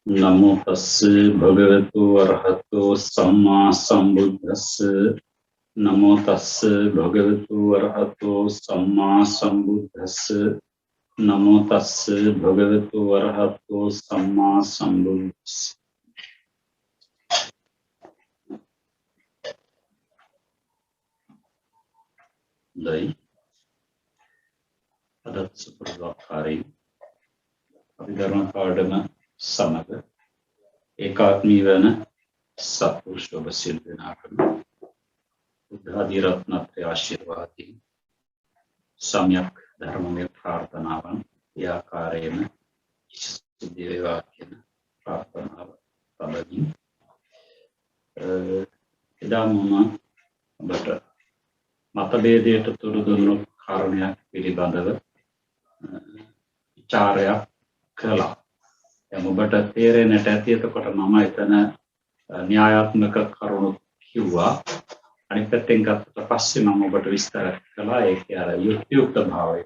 नमो तस्से भगवतो अरहतो सम्मा सम्बुद्धस्से नमो तस्से भगवतो अरहतो सम्मा सम्बुद्धस्से नमो तस्से भगवतो अरहतो सम्मा सम्बुद्धस्से दई अदत्स प्रभाकारी अभिधर्म पाठम समग एकात्मी वन सत्पुरुषो बसिद्धिनाकम बुद्धादि रत्नत्रय आशीर्वादी सम्यक धर्म में प्रार्थनावन या कार्येन सिद्धिवाक्येन प्रार्थना पदवी इदा मम बट मतभेदයට තුඩු දුන්නු කාරණයක් පිළිබඳව විචාරයක් කළා. දැන් ඔබට තේරෙන්නට ඇති එතකොට මම එතන න්‍යායාත්මක කරුණු කිව්වා. අනිත් පැත්තෙන් ගත්තට පස්සේ මම ඔබට විස්තර කළා ඒකේ අර යුක්තියුක්ත භාවය.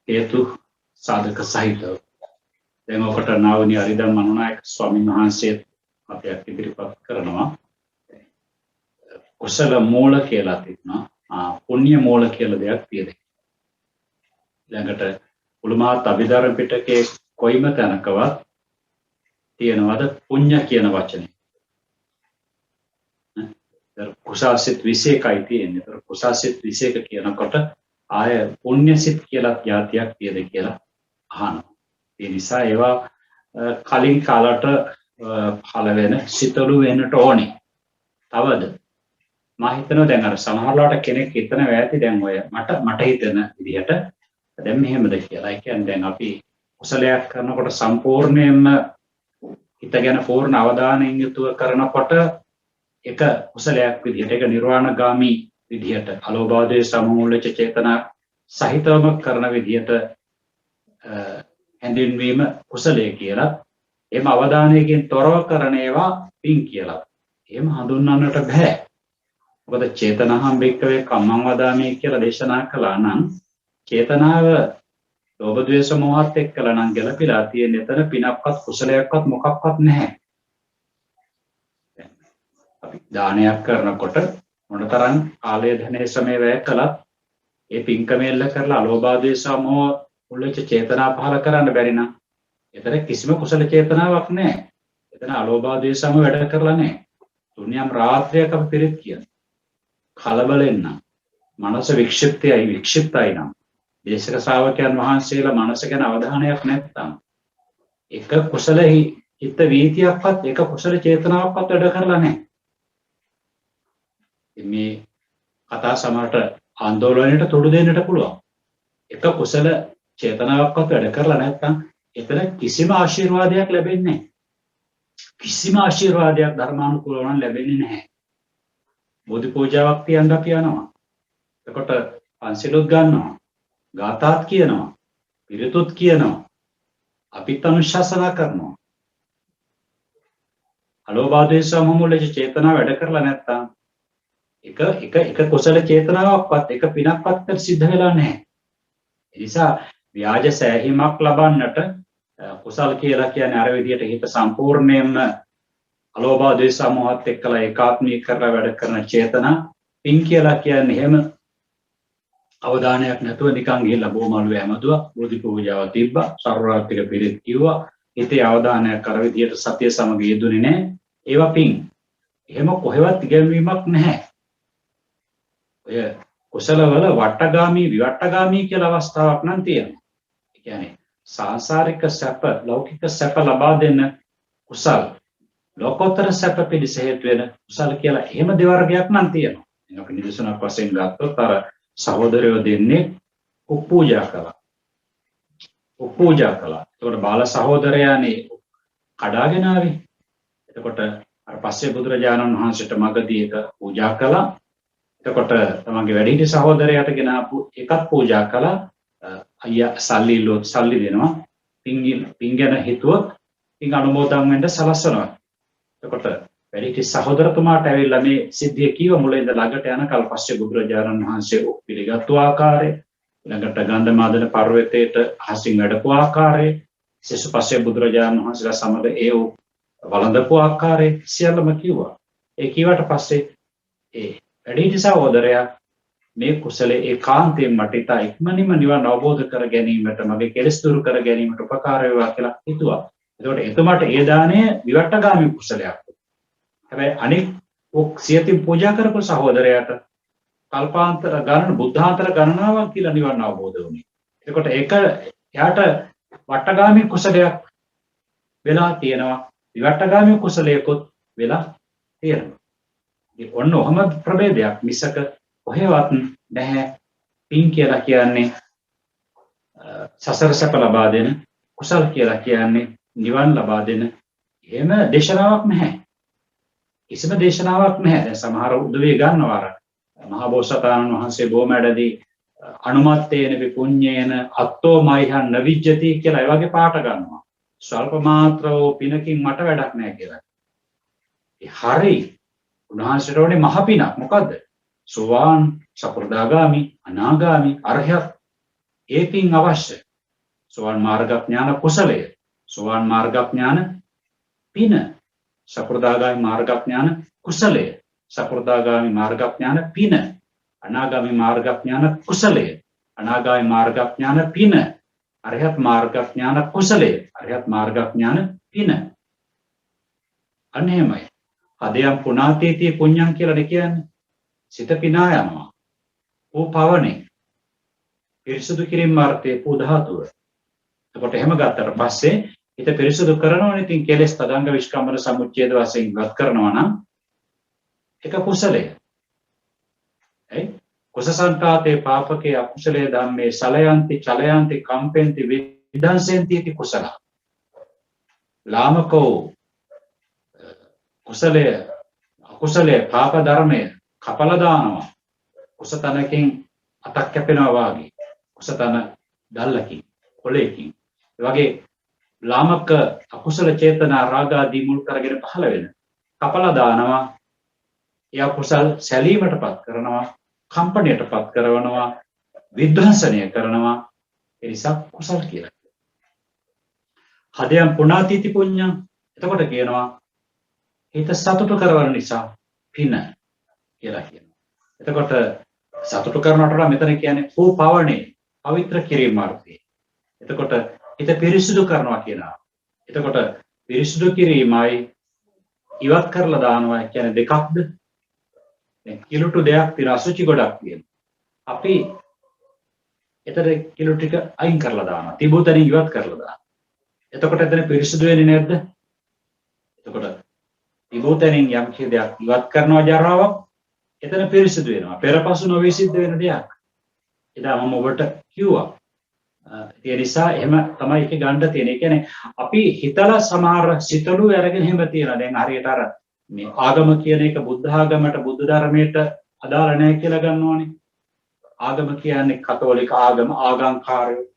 හේතු සාධක සහිතව. දැන් ඔකට නාවනි අරිදම් මනෝනායක ස්වාමීන් වහන්සේ අපයක් ඉදිරිපත් කරනවා. කුසල මූල කියලා තිබුණා. පුණ්‍ය මූල කියලා දෙයක් තියෙනවා. ළඟට උළුමාත් අභිධර්ම පිටකේ කොයිම තැනකවත් තියෙනවද පුණ්‍ය කියන වචනේ? කුසාසිත 21යි තියෙන්නේ. ඒතර කුසාසිත 21 කියනකොට ආය පුණ්‍යසිත කියලා ඥාතියක් තියෙද කියලා අහනවා. ඒ නිසා ඒවා කලින් කාලට පහළ වෙන සිතළු වෙන්නට ඕනේ. තවද මම හිතනවා දැන් අර සමහරලාට කෙනෙක් හිතනවා ඇති දැන් ඔය මට හිතෙන විදිහට දැන් මෙහෙමද කියලා. ඒ කියන්නේ දැන් අපි කුසලයක් කරනකොට සම්පූර්ණයෙන්ම හිත ගැන පූර්ණ අවධානයෙන් යුතුව කරනකොට එක කුසලයක් විදිහට ඒක නිර්වාණගාමී විදිහට අලෝභාදයේ සමූලච චේතනා සහිතවම කරන විදිහට හැඳින්වීම කුසලයේ කියලා. එහෙම අවධානයකින් තොරව කරන ඒවා පින් කියලා. එහෙම හඳුන්වන්නට බෑ. මොකද චේතනහම් බික්කවේ කම්මං වදාමි කියලා දේශනා කළා නම් චේතනාව ලෝභ ද්වේෂ මොහත් එක්කලා නම් ගැලපිලා තියෙන එතන පිනක්වත් කුසලයක්වත් මොකක්වත් නැහැ. අපි දානයක් කරනකොට මොනතරම් කාලය ධනෙ සමය වැය කළත් ඒ පින්කමෙල්ල කරලා අලෝභ ද්වේෂ මොහ උල්ලේච චේතනා පහල කරන්න බැරි නම් එතන කිසිම කුසල චේතනාවක් නැහැ. එතන අලෝභ ද්වේෂ මොහ වැඩ කරලා නැහැ. තුන්යම් රාත්‍රියක අපි පිරිත් කියන කලබලෙන් නම් මනස වික්ෂිප්තයි නම් දේශක ශ්‍රාවකයන් වහන්සේලා මනස ගැන අවධානයක් නැත්නම් එක කුසල හිත වීතියක්වත් එක කුසල චේතනාවක්වත් වැඩ කරලා නැහැ. මේ කතා සමහරට ආందోලනයට තුඩු දෙන්නට පුළුවන්. එක කුසල චේතනාවක්වත් වැඩ කරලා නැත්නම් එතන කිසිම ආශිර්වාදයක් ලැබෙන්නේ නැහැ. කිසිම ආශිර්වාදයක් ධර්මානුකූලව නම් ලැබෙන්නේ නැහැ. බෝධි පූජාවක් තියන්න අපි යනවා. එතකොට පන්සිලුත් ගන්නවා. ගාථාත් කියනවා. පිරිතුත් කියනවා. අපිත් අනුශාසනා කරනවා. අලෝභ ද්වේෂ මොහොලේ චේතනාව වැඩ කරලා නැත්තම් එක කුසල චේතනාවක්වත් එක පිනක්වත් සිද්ධ වෙලා නැහැ. ඒ නිසා ව්‍යාජ සෑහීමක් ලබන්නට කුසල කියලා කියන්නේ අර විදියට හිත සම්පූර්ණයෙන්ම අලෝභ ද්වේෂ මොහත් එක්කලා ඒකාත්මී කරලා වැඩ කරන චේතනා පින් කියලා කියන්නේ එහෙම අවධානයක් නැතුව නිකන් ගිහිල්ලා බොමලුවේ හැමදුවා බෝධි පූජාව තිබ්බා සර්වරාත්‍රික පිළිත් කිව්වා හිතේ අවධානයක් අර විදියට සතිය සමග යෙදුනේ නැහැ ඒවා පින් එහෙම කොහෙවත් ඉගෙනීමක් නැහැ ඔය කුසලවල වට්ටගාමී විවට්ටගාමී කියලා අවස්ථාවක් නම් තියෙනවා ඒ කියන්නේ සාංශාරික සැප ලෞකික සැප ලබා දෙන කුසල ලෝකෝත්තර සැප පිණිස හේතු වෙන කුසල කියලා එහෙම දෙවර්ගයක් නම් තියෙනවා. ඉතින් අපි නිදර්ශනයක් වශයෙන් ගත්තොත් අර සහෝදරයෝ දෙන්නේ උපූජා කළා. එතකොට බාල සහෝදරයානේ කඩාගෙන ආවේ. එතකොට අර පස්සේ බුදුරජාණන් වහන්සේට මගදී එක පූජා කළා. එතකොට තමන්ගේ වැඩිහිටි සහෝදරයාට ගෙන ආපු එකත් පූජා කළා. අයියා සල්ලි දෙනවා. පින් ගැන හිතුවොත් පින් අනුමෝදන් වෙන්න සලස්සනවා. එතකොට වැඩිහිටි සහෝදරතුමාට ඇවිල්ලා මේ සිද්ධිය කීව මුලින් ඉඳලා ළඟට යනකල් පස්සේ බුදුරජාණන් වහන්සේ පිළිගත්තු ආකාරය ළඟට ගන්ධමාදන පර්වතයේට අහසින් වැඩපු ආකාරය සිසුපස්සේ බුදුරජාණන් වහන්සේලා සමග ඒ වළඳපු ආකාරයේ සියල්ලම කිව්වා. ඒ කීවට පස්සේ ඒ වැඩිහිටි සහෝදරයා මේ කුසලයේ ඒකාන්තයෙන් මට ඉතා ඉක්මනින්ම නිවන් අවබෝධ කර ගැනීමට මගේ කෙලෙස් දුරු කර ගැනීමට උපකාර වේවා කියලා හිතුවා. එතකොට එතුමාට ඒ දාණය විවට්ටගාමී කුසලයක්. හැබැයි අනික් සියතින් පූජා කරපු සහෝදරයාට කල්පාන්තර ගණන බුද්ධාන්තර ගණනාවක් කියලා නිවන් අවබෝධ වුණේ. එතකොට ඒක එයාට වට්ටගාමී කුසලයක් වෙලා තියෙනවා. විවට්ටගාමී කුසලයකොත් වෙලා තියෙනවා. ඒ ඔන්න ඔහම ප්‍රභේදයක් මිසක කොහෙවත් නැහැ. පින් කියලා කියන්නේ සසර සැප ලබා දෙන, කුසල කියලා කියන්නේ නිවන් ලබා දෙන එහෙම දේශනාවක් නැහැ. කිසිම දේශනාවක් නැහැ. දැන් සමහර උදවිය ගන්නවා අර මහා බෝසතාණන් වහන්සේ බොමැඩදී අනුමත්තේන විපුඤ්ඤේන අත්තෝ මයිහං නවිජ්ජති කියලා ඒ වගේ පාට ගන්නවා. ස්වල්ප මාත්‍රෝ පිනකින් මට වැඩක් නැහැ කියලා. ඒ හරි. උන්වහන්සේට ඕනේ මහ පිනක්. මොකද්ද? සෝවාන්, සකෘදාගාමි, අනාගාමි, අරහත්. ඒ පින් අවශ්‍ය. සෝවාන් මාර්ගඥාන කුසලය. සෝවාන් මාර්ගඥාන පින. සකෘදාගාමි මාර්ගඥාන කුසලය. සකෘදාගාමි මාර්ගඥාන පින. අනාගාමි මාර්ගඥාන කුසලය. අනාගාමි මාර්ගඥාන පින. අරහත් මාර්ගඥාන කුසලය. අරහත් මාර්ගඥාන පින. අනේමයි. අදයන් පුණාතේති පුඤ්ඤං කියලා කියන්නේ. සිත පිනා යනවා. ඕ පවනේ. පිරිසුදු කිරීම මාර්ගයේ පූ ධාතුව. එතකොට එහෙම ගත්තට පස්සේ හිත පිරිසුදු කරනවනේ. ඉතින් කෙලෙස් තදංග විස්කම්බන සමුච්ඡේද වශයෙන් ඉවත් කරනවා නම් ඒක කුසලය. එයි කුසසංකාතේ පාපකේ අකුසලයේ ධම්මේ සලයන්ති චලයන්ති කම්පෙන්ති විදංසෙන්ති इति කුසල. ලාමකෝ කුසලයේ අකුසලයේ පාප ධර්මයේ කපලා දානවා. කුසතනකින් අතක් කැපෙනවා වාගේ. කුසතන දැල්ලකින් කොලේකින්. ඒ වගේ ලාමක අකුසල චේතනා රාග ආදී මුල් කරගෙන පහළ වෙන කපලා දානවා. ඒ කුසල් සැලීමටපත් කරනවා, කම්පණයටපත් කරනවා, විද්වංසනය කරනවා. ඒ නිසා කුසල් කියලා. හදයන් පුණාතිති පුඤ්ඤං. එතකොට කියනවා හිත සතුටු කරවන නිසා පින කියලා කියනවා. එතකොට සතුටු කරනකොට මෙතන කියන්නේ පූ පවණේ පවිත්‍ර කිරීම මාර්ගය. එතකොට හිත පිරිසුදු කරනවා කියනවා. එතකොට පිරිසුදු කිරීමයි ඉවත් කරලා දානවා කියන්නේ දෙකක්ද? දැන් කිලුටු දෙයක් තියෙන අසුචි ගොඩක් තියෙනවා. අපි එතන කිලුටු ටික අයින් කරලා දානවා. තිබුතනින් ඉවත් කරලා දානවා. එතකොට එතන පිරිසුදු වෙන්නේ නැද්ද? එතකොට තිබුතනින් යම් කිසි දෙයක් ඉවත් කරනවා ජරාවක් එතන පිරිසුදු වෙනවා. පෙරපසු නොවි සිද්ධ වෙන දෙයක්. එදා මම ඔබට කිව්වා. ඒ නිසා එහෙම තමයි ඒක ගන්න තියෙන්නේ. ඒ කියන්නේ අපි හිතලා සමහර සිතලු අරගෙන එහෙම තියනවා. දැන් හරියට අර මේ ආගම කියන එක බුද්ධ ආගමට බුද්ධ ධර්මයට අදාළ නැහැ කියලා ගන්නවනේ. ආගම කියන්නේ කතෝලික ආගම ආගම්කාරයෝ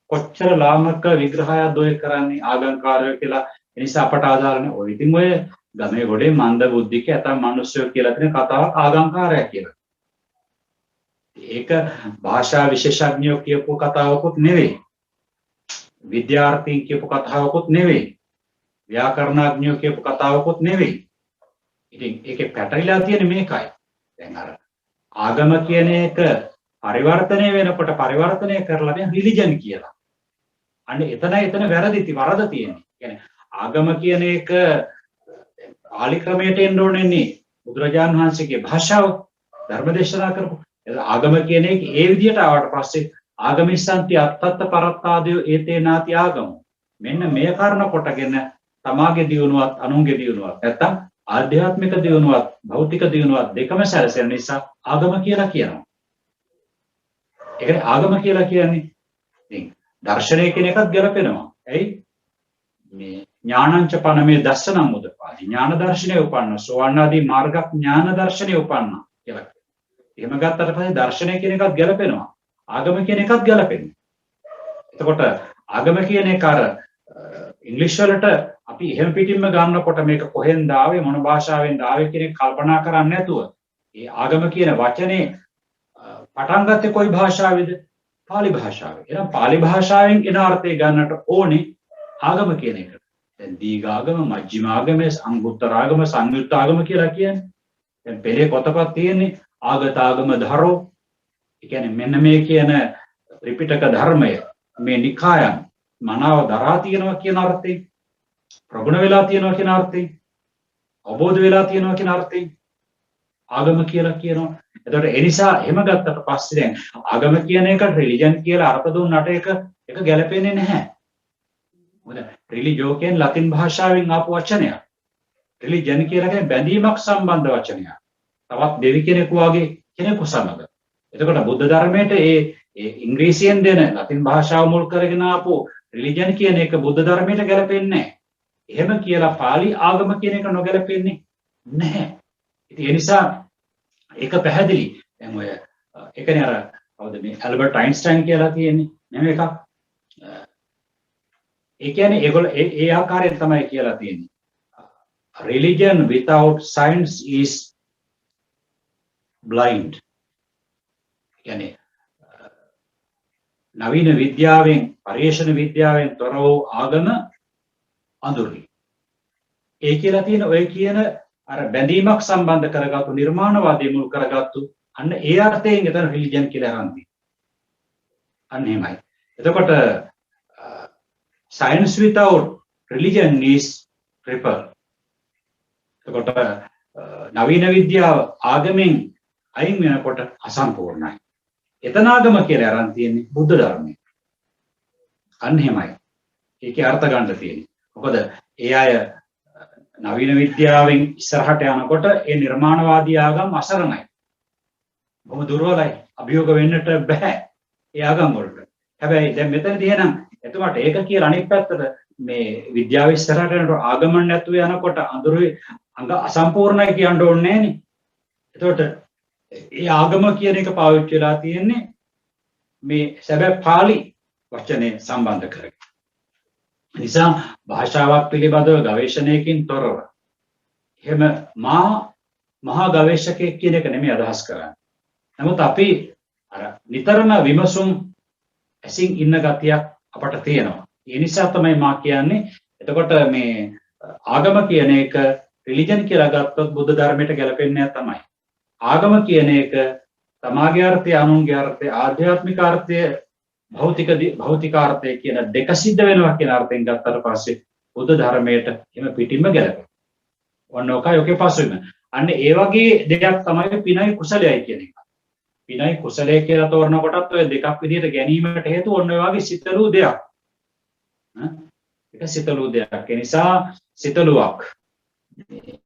කොච්චර ලාමක විග්‍රහයක් දොය කරන්නේ ආගම්කාරයෝ කියලා. ඒ නිසා අපට ආදාළ නැහැ. ඔය ඉතින් ඔය ගමේ ගොඩේ මන්ද බුද්ධික ඇතම් මිනිස්සු කියලා තියෙන කතාවක් ආගම්කාරය කියලා. ඒක භාෂා විශේෂඥයෝ කියපු කතාවකුත් නෙවෙයි. විද්‍යාර්ථීන් කියපු කතාවකුත් නෙවෙයි. ව්‍යාකරණඥයෝ කියපු කතාවකුත් නෙවෙයි. ඉතින් ඒකේ පැටලිලා තියෙන්නේ මේකයි. දැන් අර ආගම කියන එක පරිවර්තනය වෙනකොට පරිවර්තනය කරලා දැන් රිලිජන් කියලා. අනේ එතන වරද තියෙන්නේ. කියන්නේ ආගම කියන එක පාලි ක්‍රමයට එන්න ඕනේ නේ. බුදුරජාණන් වහන්සේගේ භාෂාව ධර්මදේශනා කරපු ආගම කියන එක ඒ විදිහට ආවට පස්සේ ආගමිස්සන්ති අත්තත්ත පරත්තාදයෝ ඒතේ නාති ආගම. මෙන්න මේ කාරණා කොටගෙන තමාගේ දියුණුවත් අනුන්ගේ දියුණුවත් නැත්තම් ආධ්‍යාත්මික දියුණුවත් භෞතික දියුණුවත් දෙකම සැලසෙන නිසා ආගම කියලා කියනවා. ඒකනේ ආගම කියලා කියන්නේ ඉතින් දර්ශනය කියන එකත් ගැලපෙනවා. ඇයි? මේ ඥානංච පනමේ දස්සනම් උදපාදි. ඥාන දර්ශනය උපන්න සෝවාන් ආදී මාර්ග ඥාන දර්ශනය උපන්න කියලා. එහෙම ගත්තට පස්සේ දර්ශනය කියන එකත් ගැලපෙනවා. ආගම කියන එකත් ගැලපෙනවා. එතකොට ආගම කියන එක අර ඉංග්‍රීසි වලට අපි එහෙම පිටින්ම ගන්නකොට මේක කොහෙන්ද ආවේ මොන භාෂාවෙන්ද ආවේ කියන එක කල්පනා කරන්නේ නැතුව ඒ ආගම කියන වචනේ පටන් ගත්තේ කොයි භාෂාවේද? පාලි භාෂාවේ. එහෙනම් පාලි භාෂාවෙන් එන අර්ථය ගන්නට ඕනේ ආගම කියන එක. දැන් දීඝාගම, මජ්ක්‍ධිමාගම, අංගුත්තරාගම, සංයුත්තාගම කියලා කියන්නේ. දැන් පෙරේ පොතපත් තියෙන්නේ ආගතාගම ධරෝ. ඒ කියන්නේ මෙන්න මේ කියන ත්‍රිපිටක ධර්මය මේ නිකායන් මනාව දරා තියෙනවා කියන අර්ථයෙන්, ප්‍රගුණ වෙලා තියෙනවා කියන අර්ථයෙන්, අවබෝධ වෙලා තියෙනවා කියන අර්ථයෙන් ආගම කියලා කියනවා. එතකොට ඒ නිසා එහෙම ගත්තට පස්සේ දැන් ආගම කියන එක රිලිජන් කියලා අර්ථ දුන්නට ඒක ගැලපෙන්නේ නැහැ. මොකද රිලිජෝ කියන්නේ ලතින් භාෂාවෙන් ආපු වචනයක්. රිලිජන් කියලා කියන්නේ බැඳීමක් සම්බන්ධ වචනයක්. තවත් දෙවි කෙනෙකු වගේ කෙනෙකු සමග. එතකොට බුද්ධ ධර්මයට ඒ ඉංග්‍රීසියෙන් දෙන ලතින් භාෂාව මුල් කරගෙන ආපු රිලිජන් කියන එක බුද්ධ ධර්මයට ගැලපෙන්නේ නැහැ. එහෙම කියලා පාලි ආගම කියන එක නොගැලපෙන්නේ නැහැ. ඉතින් ඒ නිසා ඒක පැහැදිලි. දැන් ඔය ඒකනේ අර කවුද මේ ඇල්බර්ට් අයින්ස්ටයින් කියලා තියෙන්නේ නෙමෙයි එකක්. ඒ කියන්නේ ඒගොල්ලෝ ඒ ආකාරයෙන් තමයි කියලා තියෙන්නේ. Religion without science is blind. කියන්නේ නවීන විද්‍යාවෙන් පරිේශන විද්‍යාවෙන් තොර වූ ආගම අඳුරුයි. ඒ කියලා තියෙන ඔය කියන අර බැඳීමක් සම්බන්ධ කරගත්තු නිර්මාණවාදී මුල් කරගත්තු අන්න ඒ අර්ථයෙන් එතන රිලිජන් කියලා අරන්ති. අන්න එහෙමයි. එතකොට science without religion is cripple. එතකොට නවීන විද්‍යාව ආගමෙන් අයින් වෙනකොට අසම්පූර්ණයි. එතන ආගම කියලා අරන් තියෙන්නේ බුද්ධ ධර්මය. අන්න එහෙමයි. ඒකේ අර්ථ ගන්න තියෙන්නේ. මොකද ඒ අය නවීන විද්‍යාවෙන් ඉස්සරහට යනකොට ඒ නිර්මාණවාදී ආගම් අසරණයි. බොහොම දුර්වලයි. අභියෝග වෙන්නට බෑ ඒ ආගම් වලට. හැබැයි දැන් මෙතනදී එහෙනම් එතකොට ඒක කියලා අනිත් පැත්තට මේ විද්‍යාව ඉස්සරහට යනකොට ආගම නැතුව යනකොට අඳුරුයි අංග අසම්පූර්ණයි කියන්න ඕනේ නෑනේ. එතකොට ඒ ආගම කියන එක පාවිච්චි වෙලා තියෙන්නේ මේ සැබෑ පාලි වචනේ සම්බන්ධ කරගෙන. නිසා භාෂාවක් පිළිබඳව ගවේෂණයකින් තොරව එහෙම මහා ගවේෂකයෙක් කියන එක නෙමෙයි අදහස් කරන්නේ. නමුත් අපි අර නිතරම විමසුම් ඇසින් ඉන්න ගතියක් අපට තියෙනවා. ඒ නිසා තමයි මා කියන්නේ එතකොට මේ ආගම කියන එක රිලිජන් කියලා ගත්තොත් බුද්ධ ධර්මයට ගැලපෙන්නේ නැහැ තමයි. ආගම කියන එක තමාගේ අර්ථය, අනුන්ගේ අර්ථය, ආධ්‍යාත්මික අර්ථය, භෞතිකාර්ථය කියන දෙක සිද්ධ වෙනවා කියන අර්ථයෙන් ගත්තට පස්සේ බුද්ධ ධර්මයට එහෙම පිටින්ම ගැලපෙනවා. ඔන්න ඔකයි ඔකේ පසුබිම. අන්න ඒ වගේ දෙයක් තමයි පිනයි කුසලයයි කියන එක. පිනයි කුසලය කියලා තෝරන කොටත් ඔය දෙකක් විදිහට ගැනීමට හේතුව ඔන්න ඔය වගේ සිතලු දෙයක්. ඒක සිතලු දෙයක්. ඒ නිසා සිතලුවක්.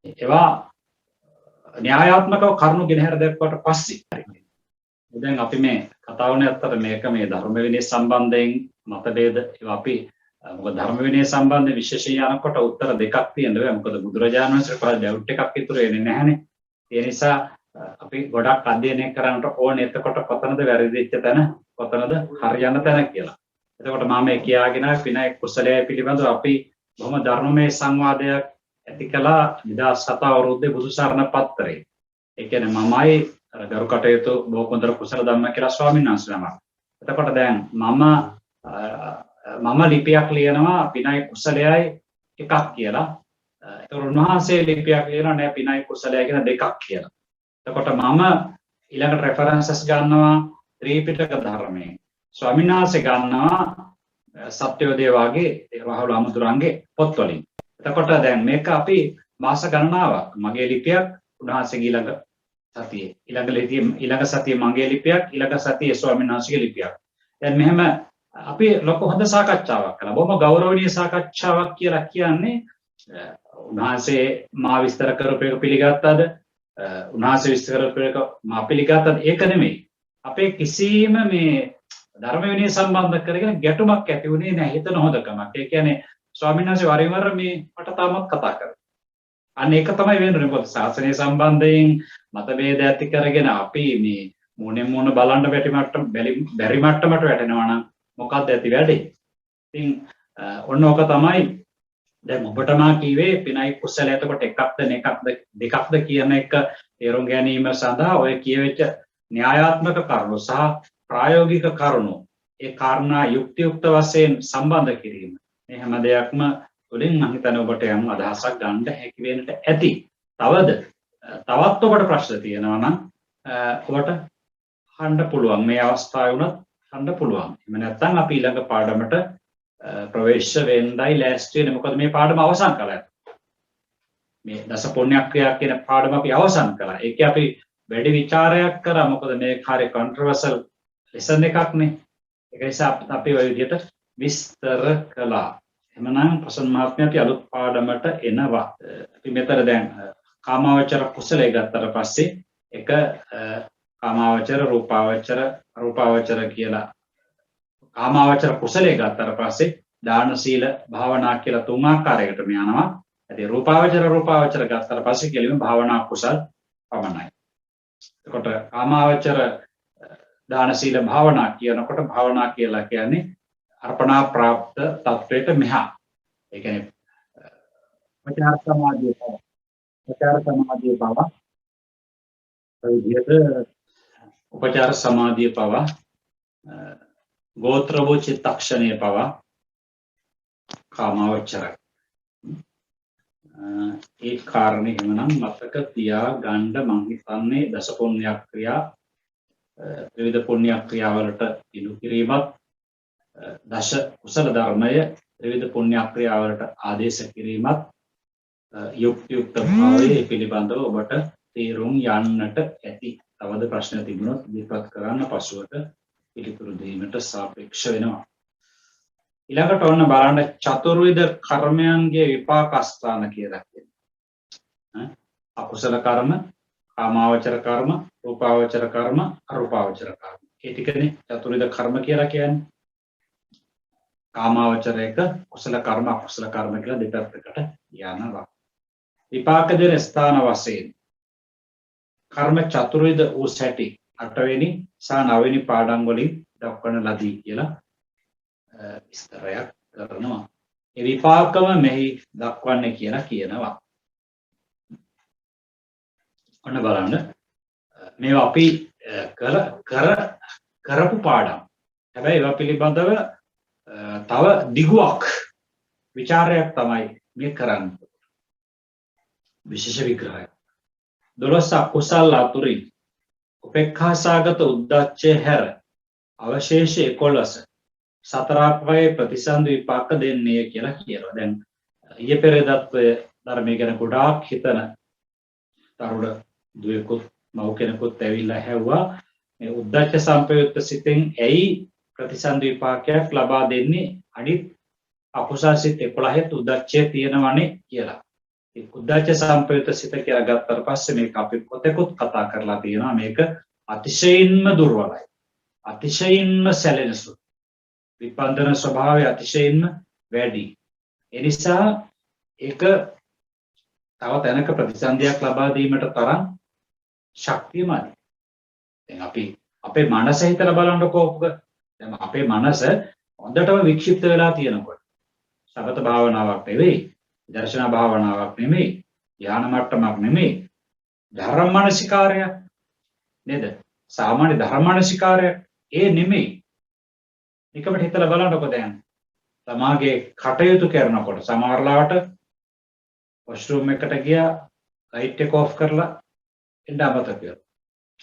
ඒවා න්‍යායාත්මකව කරුණු ගෙනහැර දැක්වට පස්සේ දැන් අපි මේ කතාවනේ අත්තර මේක මේ ධර්ම විනය සම්බන්ධයෙන් මතභේද ඒවා අපි මොකද ධර්ම විනය සම්බන්ධ විශේෂයෙන් යනකොට උත්තර දෙකක් තියෙනවා. මොකද බුදුරජාණන් වහන්සේ පහළ ඩවුට් එකක් ඉතුරු වෙන්නේ නැහනේ. ඒ නිසා අපි ගොඩක් අධ්‍යයනය කරන්නට ඕනේ. එතකොට කොතනද වැරදිච්ච තැන, කොතනද හරියන තැන කියලා. එතකොට මම මේ කියාගෙන පිනයි කුසලයයි පිළිබඳව අපි බොහොම ධර්මමය සංවාදයක් ඇති කළා 2007 අවුරුද්දේ බුදුසරණ පත්තරේ. ඒ කියන්නේ මමයි අර ගරු කටයුතු බෝකොන්දර කුසල ධම්ම කියලා ස්වාමීන් වහන්සේ නමක්. එතකොට දැන් මම ලිපියක් ලියනවා පිනයි කුසලයයි එකක් කියලා. ඒතකොට උන්වහන්සේ ලිපියක් ලියනවා නෑ පිනයි කුසලයයි කියන දෙකක් කියලා. එතකොට මම ඊළඟට රෙෆරන්සස් ගන්නවා ත්‍රිපිටක ධර්මයේ. ස්වාමීන් වහන්සේ ගන්නවා සත්‍යෝදය වගේ රාහුල අමුතුරන්ගේ පොත්වලින්. එතකොට දැන් මේක අපි මාස ගණනාවක් මගේ ලිපියක් උන්වහන්සේගේ ඊළඟ සතියේ ඊළඟ සතියේ මගේ ලිපියක් ඊළඟ සතියේ ස්වාමීන් වහන්සේගේ ලිපියක්. දැන් මෙහෙම අපි ලොකු හොඳ සාකච්ඡාවක් කළා. බොහොම ගෞරවනීය සාකච්ඡාවක් කියලා කියන්නේ උන්වහන්සේ මා විස්තර කරපු එක පිළිගත්තද? උන්වහන්සේ විස්තර කරපු එක මා පිළිගත්තද? ඒක නෙමෙයි. අපේ කිසිම මේ ධර්ම විනය සම්බන්ධ කරගෙන ගැටුමක් ඇති වුණේ නැහැ. හිතන හොඳකමක්. ඒ කියන්නේ ස්වාමීන් වහන්සේ වරින් වර මේ මට තාමත් කතා කරනවා. අන්න ඒක තමයි වෙන්නේ. මොකද ශාසනය සම්බන්ධයෙන් මතභේද ඇති කරගෙන අපි මේ මොන බලන්න බැරි මට්ටමට වැටෙනවා නම් මොකක්ද ඇති වැඩේ? ඉතින් ඔන්න ඕක තමයි දැන් ඔබට මා කිව්වේ පිනයි කුසලයි එතකොට දෙකක්ද කියන එක තේරුම් ගැනීම සඳහා ඔය කියවෙච්ච න්‍යායාත්මක කරුණු සහ ප්‍රායෝගික කරුණු ඒ කාරණා යුක්තියුක්ත වශයෙන් සම්බන්ධ කිරීම මේ හැම දෙයක්ම තුලින් මම හිතන්නේ ඔබට යම් අදහසක් ගන්න හැකි වෙන්නට ඇති. තවත් ඔබට ප්‍රශ්න තියෙනවා නම් ඔබට අහන්න පුළුවන්. මේ අවස්ථාවේ වුණත් අහන්න පුළුවන්. එහෙම නැත්නම් අපි ඊළඟ පාඩමට ප්‍රවේශ වෙන්නයි ලෑස්ති වෙන්නේ. මොකද මේ පාඩම අවසන් කළා. මේ දස පුණ්‍ය ක්‍රියා කියන පාඩම අපි අවසන් කළා. ඒකේ අපි වැඩි විචාරයක් කරා. මොකද මේ කාර්ය කන්ට්‍රෝවර්සල් ලෙසන් එකක් නේ. ඒක නිසා අපි ওই විදිහට විස්තර කළා. එහෙනම් ප්‍රසන්න මහත්මයා අපි අලුත් පාඩමට එනවා. අපි මෙතන දැන් කාමාවචර කුසලයේ ගත්තට පස්සේ එක කාමාවචර රූපාවචර කියලා කාමාවචර කුසලයේ ගත්තට පස්සේ දාන සීල භාවනා කියලා තුන් ආකාරයකට යනවා. ඉතින් රූපාවචර ගත්තට පස්සේ කෙලිම භාවනා කුසල් පමණයි. එතකොට කාමාවචර දාන සීල භාවනා කියනකොට භාවනා කියලා කියන්නේ අර්පණා ප්‍රාප්ත තත්වයට මෙහා. ඒ කියන්නේ උපචාර සමාධිය පව විදිහට උපචාර සමාධිය පව ගෝත්‍රවෝ චිත්තක්ෂණය පව කාමාවචර. ඒ කාරණේ එහෙමනම් මතක තියා ගන්න මං හිතන්නේ දස පුණ්‍ය ක්‍රියා ත්‍රිවිධ පුණ්‍ය ක්‍රියාවලට ඉදු කිරීමත් දශ කුසල ධර්මය ත්‍රිවිධ පුණ්‍ය ක්‍රියාවලට ආදේශ කිරීමත් යුක්තියුක්ත භාවයේ පිළිබඳව ඔබට තේරුම් යන්නට ඇති. තවද ප්‍රශ්න තිබුණොත් ඉදිරිපත් කරන්න පසුවට පිළිතුරු දීමට සාපේක්ෂ වෙනවා. ඊළඟට ඔන්න බලන්න චතුර්විධ කර්මයන්ගේ විපාක ස්ථාන කියලා කියනවා. අකුසල කර්ම, කාමාවචර කර්ම, රූපාවචර කර්ම, අරූපාවචර කර්ම. ඒ ටිකනේ චතුර්විධ කර්ම කියලා කියන්නේ. කාමාවචර එක, කුසල කර්ම, අකුසල කර්ම කියලා දෙපැත්තකට යනවා. විපාක දෙන ස්ථාන වශයෙන් කර්ම චතුර්විධ වූ සැටි 8 වෙනි සහ 9 වෙනි පාඩම් වලින් දක්වන ලදී කියලා විස්තරයක් කරනවා. ඒ විපාකම මෙහි දක්වන්නේ කියලා කියනවා. ඔන්න බලන්න මේවා අපි කරපු පාඩම්. හැබැයි ඒවා පිළිබඳව තව දිගුවක් විචාරයක් තමයි මේ කරන්නේ. විශේෂ විග්‍රහය. 12 අකුසල් අතුරින් උපේක්ඛාසගත උද්දච්චය හැර අවශේෂ 11 සතරාපයේ ප්‍රතිසන්දි විපාක දෙන්නේ කියලා කියනවා. දැන් ඊයේ පෙරේදත් ධර්මයේ ගැන ගොඩාක් හිතන තරුණ දුවෙකුත් මව් කෙනෙකුත් ඇවිල්ලා හැව්වා මේ උද්දච්ච සම්පයුක්ත සිතෙන් ඇයි ප්‍රතිසන්දි විපාකයක් ලබා දෙන්නේ අනිත් අකුසල් සිත් 11ත් උද්දච්චය තියෙනවනේ කියලා. ඒ උද්දච්ච සම්පයුක්ත සිත කියලා ගත්තට පස්සේ මේක අපි පොතේකුත් කතා කරලා තියෙනවා. මේක අතිශයින්ම දුර්වලයි. අතිශයින්ම සැලෙනසු. විපන්දන ස්වභාවය අතිශයින්ම වැඩි. ඒ නිසා ඒක තව තැනක ප්‍රතිසන්දියක් ලබා දීමට තරම් ශක්තියමයි. දැන් අපි අපේ මනස හිතලා බලන්නකෝ. දැන් අපේ මනස හොඳටම වික්ෂිප්ත වෙලා තියෙනකොට සමත භාවනාවක් නෙවෙයි, දර්ශනා භාවනාවක් නෙවෙයි, ධ්‍යාන මට්ටමක් නෙවෙයි, ධර්ම මානසිකාරය නේද? සාමාන්‍ය ධර්ම මානසිකාරය ඒ නෙමෙයි. එකකට හිතලා බලන්නකෝ. දැන් තමාගේ කටයුතු කරනකොට සමහරලාට වොෂ්රූම් එකට ගියා, ලයිට් එක ඔෆ් කරලා එන්න අමතක වෙනවා.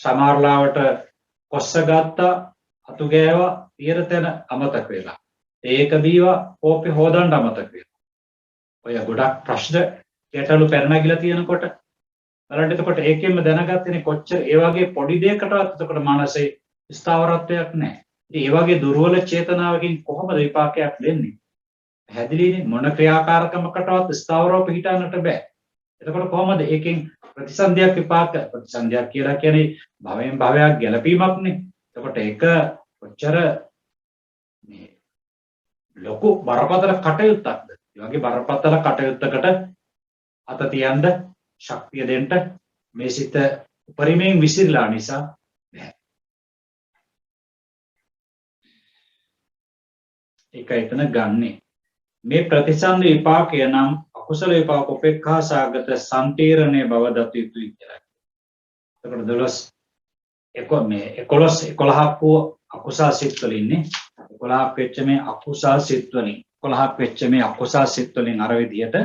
සමහරලාට කොස්ස ගත්තා, අතු ගෑවා, පියර තැන අමතක වෙලා. ඒක බීවා, කෝපේ හොදන්න අමතක වෙනවා. ඔය ගොඩක් ප්‍රශ්න ගැටලු පැනනගිලා තියෙනකොට බලන්න. එතකොට ඒකෙන්ම දැනගත්තනේ කොච්චර ඒ වගේ පොඩි දෙයකටවත් එතකොට මානසික ස්ථාවරත්වයක් නැහැ. ඉතින් ඒ වගේ දුර්වල චේතනාවකින් කොහොමද විපාකයක් දෙන්නේ? පැහැදිලිනේ. මොන ක්‍රියාකාරකමකටවත් ස්ථාවරව පිළිටන්නට බෑ. එතකොට කොහොමද ඒකෙන් ප්‍රතිසන්දියක් විපාක? ප්‍රතිසන්දියක් කියලා කියන්නේ භවයෙන් භවයක් ගැලපීමක්නේ. එතකොට ඒක කොච්චර මේ ලොකු බරපතල කටයුත්තක්ද? ඒ වගේ බරපතල කටයුත්තකට අත තියන්න ශක්තිය දෙන්න මේ සිත උපරිමයෙන් විසිරලා නිසා බෑ. ඒක එතන ගන්නෙ. මේ ප්‍රතිසන්දි විපාකය නම් අකුසල විපාක උපේක්ඛා සාගත සම්පීර්ණේ බව දත යුතුයි කියලා. එතකොට 11ක් වූ අකුසල් සිත් වලින් ඉන්නේ. 11ක් වෙච්ච මේ අකුසල් සිත් වලින් 11ක් වෙච්ච මේ අකුසල් සිත් වලින් අර විදියට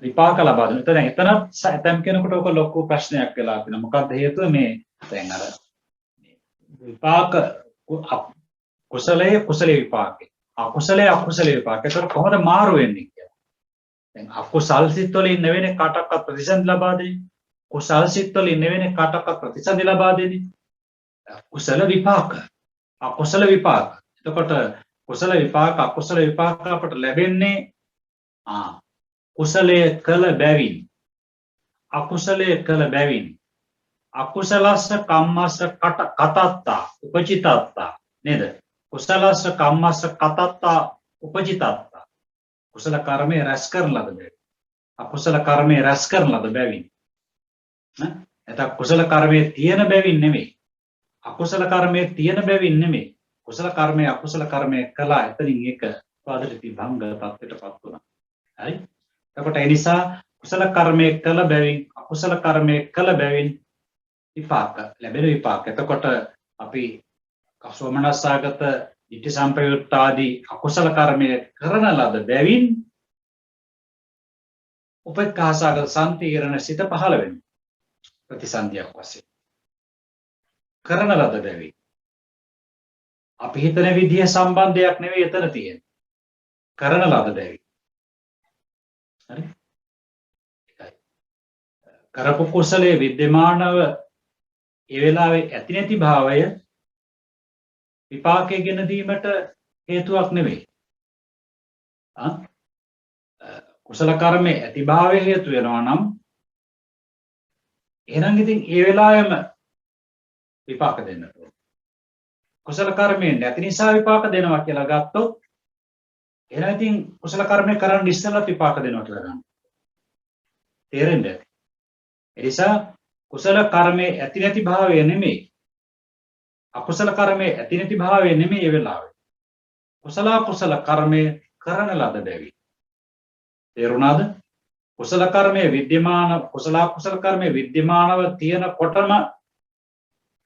විපාක ලබා දෙනවා. එතන ඇතම් කෙනෙකුට ඔක ලොකු ප්‍රශ්නයක් වෙලා තියෙනවා. මොකක්ද හේතුව මේ දැන් අර විපාක කුසලයේ කුසලයේ විපාකේ අකුසලයේ අකුසලයේ විපාකේ. ඒතර කොහොමද මාරු වෙන්නේ කියලා. දැන් අකුසල් සිත් වලින් නෙවෙයි කාටවත් ප්‍රතිසන්දි ලබා දෙන්නේ. කුසල් සිත් වලින් නෙවෙයි කාටවත් ප්‍රතිසන්දි ලබා දෙන්නේ. කුසල විපාක අකුසල විපාක. එතකොට කුසල විපාක අකුසල විපාක අපට ලැබෙන්නේ කුසලයේ කළ බැවින් අකුසලයේ කළ බැවින් අකුසලස්ස කම්මස්ස කතත්තා උපචිතත්තා නේද? කුසලස්ස කම්මස්ස කතත්තා උපචිතත්තා. කුසල කර්මයේ රැස් කරන ලද බැවින් අකුසල කර්මයේ රැස් කරන ලද බැවින් එතකොට කුසල කර්මයේ තියෙන බැවින් නෙමෙයි අකුසල කර්මයේ තියෙන බැවින් නෙමෙයි කුසල කර්මයේ අකුසල කර්මයේ කළා. එතනින් ඒක පාදෘති භංග තත්ත්වයටපත් වුණා. හරි. එතකොට ඒ නිසා කුසල කර්මයේ කළ බැවින් අකුසල කර්මයේ කළ බැවින් විපාක ලැබෙන විපාක. එතකොට අපි කසෝමනස්සාගත ඉති සම්පයුක්ත ආදී අකුසල කර්මයේ කරන ලද බැවින් උපේක්ඛාසගත සම්තිරණ සිත පහළ වෙනවා. ප්‍රතිසන්දියක් වශයෙන් කරන ලද බැවින් අපි හිතන විදිය සම්බන්ධයක් නෙවෙයි එතන තියෙන්නේ. කරන ලද බැවින්. හරි. කරපු කුසලයේ විද්‍යමානව ඒ වෙලාවේ ඇති නැති භාවය විපාකයේ ගෙන දීමට හේතුවක් නෙවෙයි. කුසල කර්මයේ ඇති භාවය හේතු වෙනවා නම් එහෙනම් ඉතින් ඒ වෙලාවෙම විපාක දෙන්න ඕන. කුසල කර්මයේ නැති නිසා විපාක දෙනවා කියලා ගත්තොත් එහෙනම් ඉතින් කුසල කර්මය කරන් ඉස්සෙල්ලා විපාක දෙනවා කියලා ගන්න. තේරෙන්නේ? ඒ නිසා කුසල කර්මයේ ඇති නැති භාවය නෙමෙයි අකුසල කර්මයේ ඇති නැති භාවය නෙමෙයි ඒ වෙලාවේ. කුසල කර්මයේ කරන ලද බැවි. තේරුණාද? කුසල කර්මයේ විද්‍යමාන කුසල කර්මයේ විද්‍යමානව තියෙනකොටම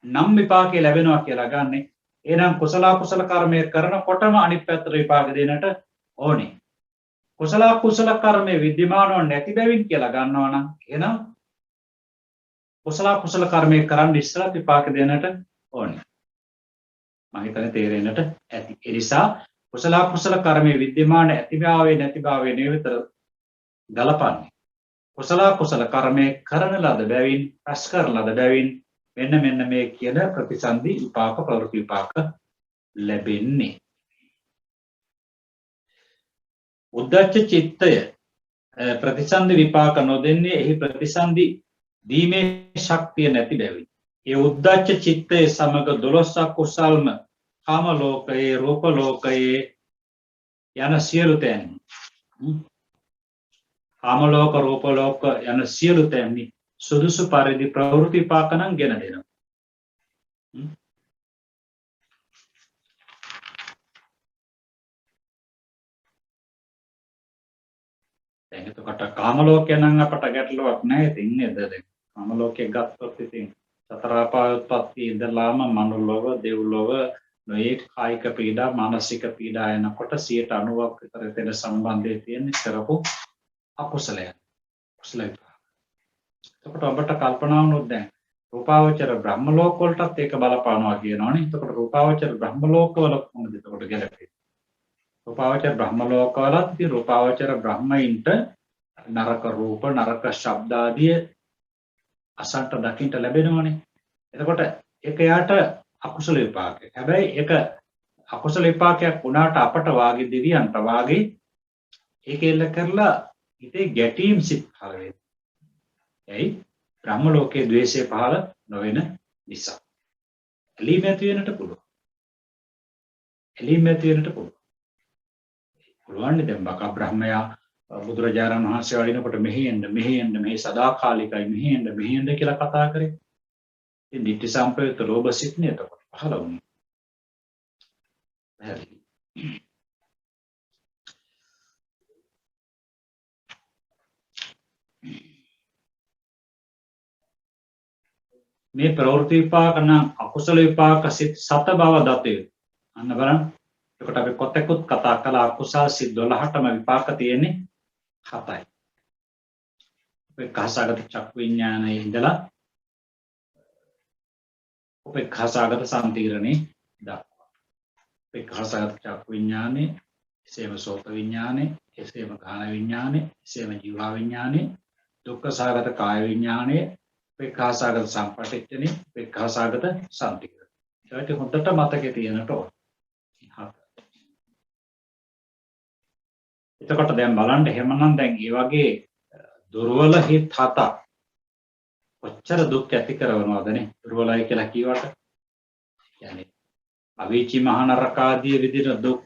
නම් විපාකේ ලැබෙනවා කියලා ගන්නෙ. එහෙනම් කුසල කර්මයේ කරනකොටම අනිත් පැත්තට විපාක දෙන්නට ඕනේ. කුසල කර්මයේ විද්‍යමානව නැති බැවින් කියලා ගන්නවා නම් එහෙනම් කුසල කර්මයේ කරන් ඉස්සරහ විපාක දෙන්නට ඕනේ. මම හිතන්නේ තේරෙන්නට ඇති. ඒ නිසා කුසල කර්මයේ විද්‍යමාන ඇතිභාවයේ නැතිභාවයේ නිවිතර ගලපන්නේ. කුසල කර්මයේ කරන ලද බැවින් රැස් කරන ලද බැවින් මෙන්න මේ කියන ප්‍රතිසන්දි විපාක ප්‍රවෘත්ති විපාක ලැබෙන්නේ. උද්දච්ච චිත්තය ප්‍රතිසන්දි විපාක නොදෙන්නේ එහි ප්‍රතිසන්දි දීමේ ශක්තිය නැති බැවින්. ඒ උද්දච්ච චිත්තය සමග 12ක් කුසල්ම කාම ලෝකයේ රූප ලෝකයේ යන සියලු තැන් කාම ලෝක රූප ලෝක යන සියලු තැන් සුදුසු පරිදි ප්‍රවෘත්ති විපාක නම් ගෙන දෙනවා. දැන් එතකොට කාම ලෝකය නම් අපට ගැටලුවක් නැහැ. ඉතින් නේද? කාම ලෝකයේ ගත්තොත් ඉතින් සතර ආපායෝත්පත්ති ඉඳලාම මනුලොව දෙව්ලොව නොයේ කායික පීඩා මානසික පීඩා එනකොට 90ක් විතර තියෙන සම්බන්ධය තියෙන කරපු අකුසලයන්. කුසල විපාක. එතකොට ඔබට කල්පනා වුණොත් දැන් රූපාවචර බ්‍රහ්ම ලෝක වලටත් ඒක බලපානවා කියනවනේ. එතකොට රූපාවචර බ්‍රහ්ම ලෝක වල කොහොමද එතකොට ගැලපෙන්නේ? රූපාවචර බ්‍රහ්ම ලෝක වලත් රූපාවචර බ්‍රහ්මයින්ට නරක රූප නරක ශබ්ද ආදී අසන්ට දකින්න ලැබෙනවනේ. එතකොට ඒක යාට අකුසල විපාකයක්. හැබැයි ඒක අකුසල විපාකයක් වුණාට අපට වාගේ දෙවියන්ට වාගේ ඒක එල්ල කරලා හිතේ ගැටීම් සිත් පහළ වෙනවා. එයි බ්‍රහ්ම ලෝකයේ ද්වේෂය පහළ නොවන නිසා. එළීම ඇති වෙන්නට පුළුවන්. එළීම ඇති වෙන්නට පුළුවන්. පුළුවන් දැන් බක බ්‍රහ්මයා බුදුරජාණන් වහන්සේ වඩිනකොට මෙහි එන්න මෙහි සදාකාලිකයි මෙහි එන්න කියලා කතා කරේ. ඉතින් ditthi sampayutta ලෝභ සිත්නේ එතකොට පහළ වුණේ. මේ ප්‍රවෘත්ති විපාක නම් අකුසල විපාක සිත් 7 බව දතේ. අන්න බලන්න. එතකොට අපි කොතෙකුත් කතා කළා අකුසල් සිත් 12ටම විපාක තියෙන්නේ 7යි. උපේක්ඛාසගත චක්කු විඥානයේ ඉඳලා උපේක්ඛාසගත සම්තිරණේ දක්වා. උපේක්ඛාසගත චක්කු විඥානේ, එසේම සෝත විඥානේ, එසේම කාය විඥානේ, එසේම ජීවා විඥානේ, දුක්ඛසගත කාය විඥානේ, උපේක්ඛාසගත සම්පටිච්ඡනේ, උපේක්ඛාසගත සම්තිරණ. ඒකට හොඳට මතකේ තියෙනට ඕන. එතකොට දැන් බලන්න එහෙමනම් දැන් මේ වගේ දුර්වල හිත් 7ක් කොච්චර දුක් ඇති කරනවදනේ දුර්වලයි කියලා කියවට. يعني අවීචි මහා නරකාදී විදිහට දුක්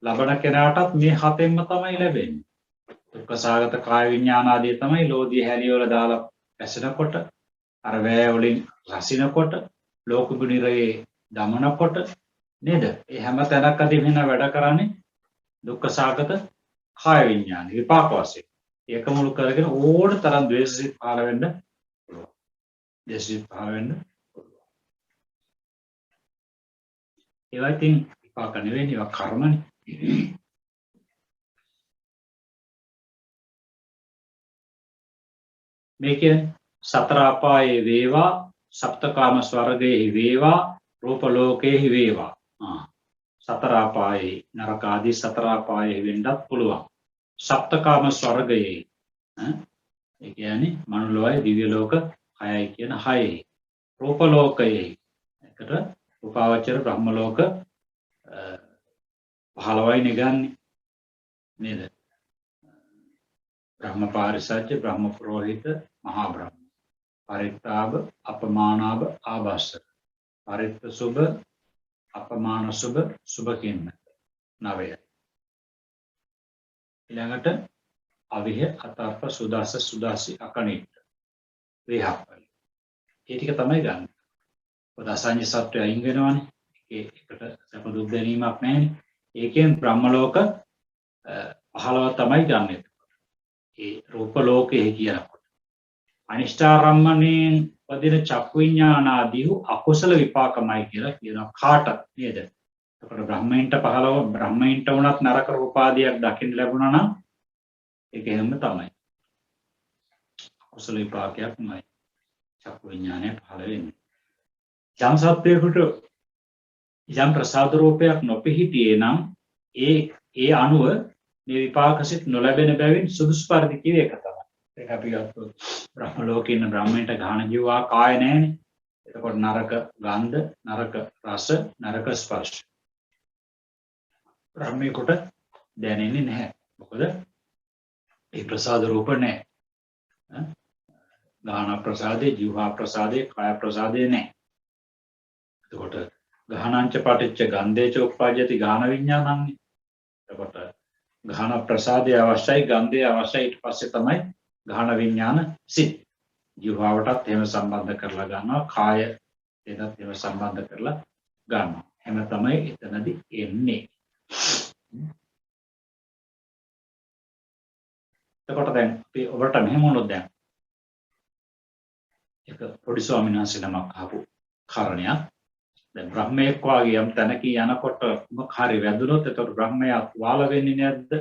ලබන කෙනාටත් මේ 7ෙන්ම තමයි ලැබෙන්නේ. දුක්ඛසගත කාය විඥාන ආදී තමයි ලෝධිය හැලිය වල දාලා ඇසෙනකොට අර වෑ වලින් රසිනකොට ලෝක ගුණිරේ දමනකොට නේද? ඒ හැම තැනකදී වෙන වැඩ කරන්නේ දුක්ඛසගත කාය විඥාන විපාක වශයෙන්. ඒක මුල් කරගෙන ඕන තරම් ද්වේෂසිත පහළ වෙන්න පුළුවන්. ද්වේෂසිත පහළ වෙන්න පුළුවන්. ඒවා ඉතින් විපාක නෙවෙයි, ඒවා කර්මනේ. මේකේ සතර අපායේ වේවා, සප්තකාම ස්වර්ගයේ වේවා, රූප ලෝකයේ වේවා. සතර අපායේ නරක ආදී සතර අපායේ වෙන්නත් පුළුවන්. සප්තකාම ස්වර්ගයේ ඒ කියන්නේ මනුලෝකය දිව්‍ය ලෝක 6යි කියන 6යි. රූප ලෝකයේ එකට රූපාවචර බ්‍රහ්ම ලෝක 15යි නෙගන්නේ නේද? බ්‍රහ්ම පාරිසජ්ජ, බ්‍රහ්ම පුරෝහිත, මහා බ්‍රහ්ම, පරිත්තාබ, අපමානාබ, ආභාසක, පරිත්ත සුභ, අපමාන සුභ, සුභ කියන 9යි. ඊළඟට අවිහ, අතර්ප, සුදාස, සුදාසි, අකනිට, වේහප්පලි. ඒ ටික තමයි ගන්න. පොත අසඤ්ඤ සත්‍ය අයින් වෙනවනේ. ඒකට සැප දුක් දැනීමක් නැහැනේ. ඒකෙන් බ්‍රහ්ම ලෝක 15 තමයි ගන්නෙ. ඒ රූප ලෝකයේ කියනකොට අනිෂ්ඨාරම්මණයෙන් වදින චක්කු විඥාන ආදී අකුසල විපාකමයි කියලා කියනවා කාටද නේද? එතකොට බ්‍රහ්මයින්ට 15 බ්‍රහ්මයින්ට වුණත් නරක රූපාදියක් දකින්න ලැබුණා නම් ඒක එහෙම තමයි. අකුසල විපාකයක්මයි චක්කු විඥානය පහළ වෙන්නේ. යම් සත්‍යයකට යම් ප්‍රසාද රූපයක් නොපිහිටියේ නම් ඒ අනුව මේ විපාකසිත නොලැබෙන බැවින් සුදුසු පරිදි කිව එක තමයි. ඒක අපි ගත්තොත් බ්‍රහ්ම ලෝකේ ඉන්න බ්‍රහ්මයට ගාහන ජීවා කාය නැහැනේ. එතකොට නරක ගන්ධ, නරක රස, නරක ස්පර්ශ. බ්‍රහ්මේකට දැනෙන්නේ නැහැ. මොකද ඒ ප්‍රසාද රූප නැහැ. ගාහන ප්‍රසාදේ, ජීවා ප්‍රසාදේ, කාය ප්‍රසාදේ නැහැ. එතකොට ගාහනංච පටිච්ච ගන්ධේච උප්පජ්ජති ගාහන විඥානං. එතකොට ගාහන ප්‍රසාදය අවශ්‍යයි, ගන්ධය අවශ්‍යයි, ඊට පස්සේ තමයි ගාහන විඥාන සිත්. ජීවාවටත් එහෙම සම්බන්ධ කරලා ගන්නවා, කාය එනත් එහෙම සම්බන්ධ කරලා ගන්නවා. එහෙම තමයි එතනදී එන්නේ. එතකොට දැන් අපි ඔබට මෙහෙම වුණොත් දැන් එක පොඩි ස්වාමීන් වහන්සේ නමක් අහපු කාරණයක්. දැන් බ්‍රහ්මයෙක් වාගේ යම් තැනක යනකොට මොකක් හරි වැදුනොත් එතකොට බ්‍රහ්මයා වාල වෙන්නේ නැද්ද?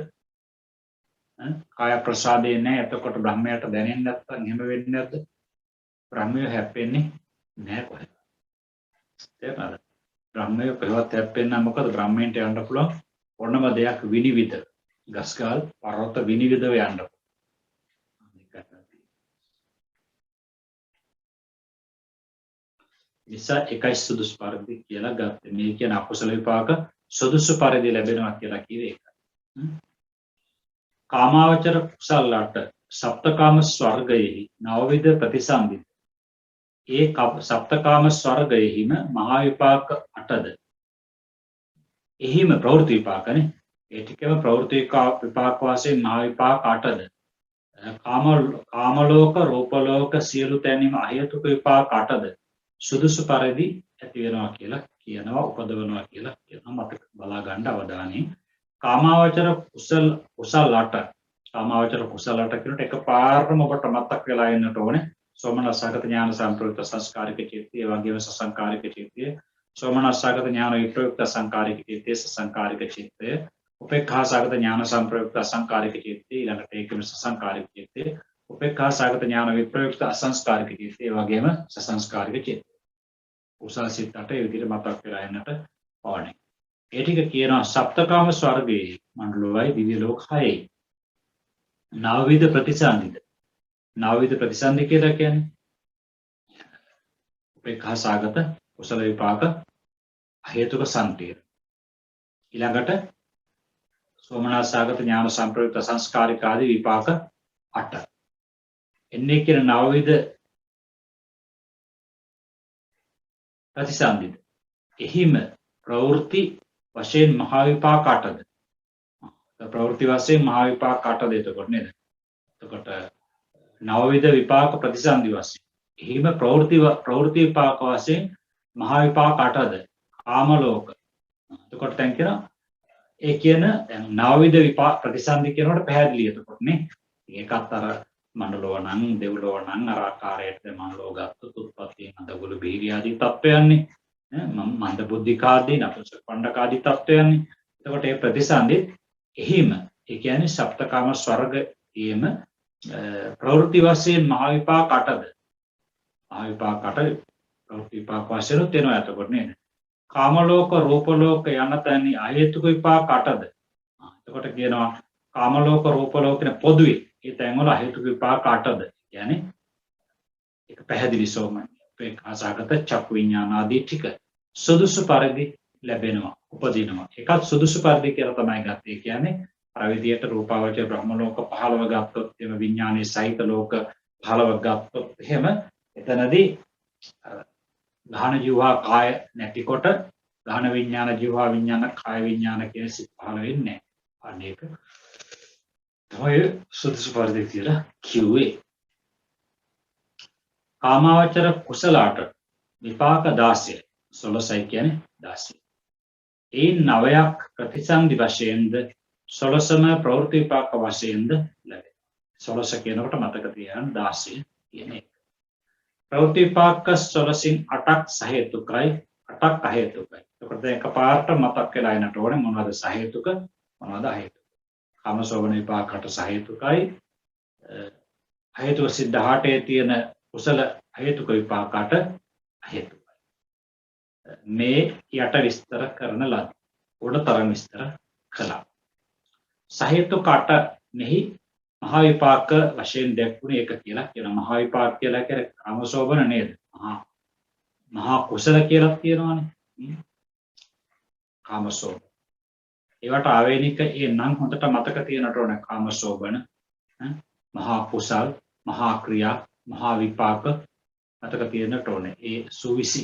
කාය ප්‍රසාදේ නැහැ. එතකොට බ්‍රහ්මයාට දැනෙන්නේ නැත්නම් එහෙම වෙන්නේ නැද්ද? බ්‍රහ්මය හැප්පෙන්නේ නැහැ කොහෙද? තේරුණාද? බ්‍රහ්මය කොහෙවත් හැප්පෙන්නේ නැහැ. මොකද බ්‍රහ්මයෙන්ට යන්න පුළුවන් ඕනම දෙයක් විනිවිද. ගස්ගල් පර්වත විනිවිදව යන්න. නිසා එකයි සුදුසු පරිදි කියලා ගත්තේ. මේ කියන අකුසල විපාක සුදුසු පරිදි ලැබෙනවා කියලා කිව්වේ ඒක. කාමාවචර කුසලයට සප්තකාම ස්වර්ගයෙහි නවවිධ ප්‍රතිසන්දිත. ඒ සප්තකාම ස්වර්ගයෙහිම මහා විපාක 8ද. එහිම ප්‍රවෘත්ති විපාකනේ. ඒ ටිකම ප්‍රවෘත්ති විපාක වශයෙන් මහා විපාක 8ද. කාම ලෝක, රූප ලෝක සියලු තැනීම අහේතුක විපාක 8ද. සුදුසු පරිදි ඇති වෙනවා කියලා කියනවා, උපදවනවා කියලා කියනවා. මතක බලා ගන්න අවධානයෙන්. කාමාවචර කුසලට කාමාවචර කුසලට කියනට එකපාරම ඔබට මතක් වෙලා එන්නට ඕනේ. සෝමනස්සගත ඥාන සම්ප්‍රයුක්ත සංස්කාරික චිත්තය, ඒ වගේම සසංකාරික චිත්තය, සෝමනස්සාගත ඥාන විප්‍රයුක්ත අසංකාරික චිත්තේ සසංකාරික චිත්තය උපේක්ඛාසාගත ඥාන සංප්‍රයුක්ත අසංකාරික චිත්තේ ඊළඟට ඒකම සසංකාරික චිත්තේ උපේක්ඛාසාගත ඥාන විප්‍රයුක්ත අසංස්කාරික චිත්තේ ඒ වගේම සසංස්කාරික චිත්තේ කුසල සිතට ඒ විදිහට මතක් වෙලා යන්නට ඕනේ. ඒ ටික කියනවා සප්තකාම ස්වර්ගයේ මණ්ඩලවයි දිව්‍ය ලෝක 6යි. නවවිධ ප්‍රතිසන්දිද. නවවිධ ප්‍රතිසන්දි කියලා කියන්නේ උපේක්ඛාසාගත කුසල විපාක හේතුක සංතීර. ඊළඟට සෝමනස්සාගත ඥාන සංප්‍රයුක්ත සංස්කාරික ආදී විපාක 8. එන්නේ කියන නවවිධ ප්‍රතිසන්දිද. එහිම ප්‍රවෘත්ති වශයෙන් මහා විපාක 8ද. ප්‍රවෘත්ති වශයෙන් මහා විපාක 8ද එතකොට නේද? එතකොට නවවිධ විපාක ප්‍රතිසන්දි වශයෙන්. එහිම ප්‍රවෘත්ති විපාක වශයෙන් මහා විපාක 8ද. කාම ලෝක. එතකොට දැන් කියනවා ඒ කියන දැන් නවවිධ විපාක ප්‍රතිසන්දි කියනකොට පැහැදිලි එතකොට නේ. ඒකත් අර මණ්ඩලව නම් දෙව්ලොව නම් අර ආකාරයට මණ්ඩලව ගත්තොත් උත්පත්ති නදගුළු බීරි ආදී තත්වයන්නේ. මන්ද බුද්ධිකාදී නපුසපණ්ඩකාදී තත්වයන්නේ. එතකොට මේ ප්‍රතිසන්දි එහිම ඒ කියන්නේ සප්තකාම ස්වර්ගයේම ප්‍රවෘත්ති වශයෙන් මහා විපාක 8ද. මහා විපාක 8 ප්‍රවෘත්ති විපාක වශයෙන් තියෙනවා එතකොට නේද? කාම ලෝක රූප ලෝක යන තැනි අහේතුක විපාක 8ද. එතකොට කියනවා කාම ලෝක රූප ලෝක කියන පොදුවේ ඒ තැන් වල අහේතුක විපාක 8ද. කියන්නේ ඒක පැහැදිලි සෝමයි. උපේක්ඛාසගත චක්කු විඥාන ආදී ටික සුදුසු පරිදි ලැබෙනවා උපදිනවා. ඒකත් සුදුසු පරිදි කියලා තමයි ගත්තේ. කියන්නේ අර විදියට රූපාවචර බ්‍රහ්ම ලෝක 15 ගත්තොත් එහෙම විඥානයේ සහිත ලෝක 15 ගත්තොත් එහෙම එතනදී ගාහන ජීවා කාය නැතිකොට ගාහන විඥාන ජීවා විඥාන කාය විඥාන කියන සිත් පහළ වෙන්නේ නැහැ. අනේක තමයි සුදුසු පරිදි කියලා කිව්වේ. කාමාවචර කුසලාට විපාක 16 16යි කියන්නේ 16. ඒ 9ක් ප්‍රතිසන්දි වශයෙන්ද 16ම ප්‍රවෘත්ති විපාක වශයෙන්ද ලැබේ. 16 කියනකොට මතක තියාගන්න 16 කියන එක. ප්‍රවෘත්ති විපාක 16න් 8ක් සහේතුකයි 8ක් අහේතුකයි. ඒකට එකපාරට මතක් වෙලා එනට ඕනේ මොනවද සහේතුක මොනවද අහේතුක. කාමසෝබන විපාක 8 සහේතුකයි. අහේතුක සිද්ධ 8 තියෙන කුසල හේතුක විපාක 8 අහේතුකයි. මේ යට විස්තර කරන ලද උඩ තරම් විස්තර කළා. සහේතුක 8 මෙහි මහා විපාක වශයෙන් දැක්ුණේ ඒක කියලා කියන මහා විපාක කියලා කියන්නේ කාමසෝබන නේද? මහා කුසල කියලා කියනවානේ. කාමසෝබන. ඒවට ආවේනික ඒ නම් හොඳට මතක තියනට ඕන කාමසෝබන, මහා කුසල්, මහා ක්‍රියා, මහා විපාක මතක තියනට ඕනේ. ඒ සුවිසි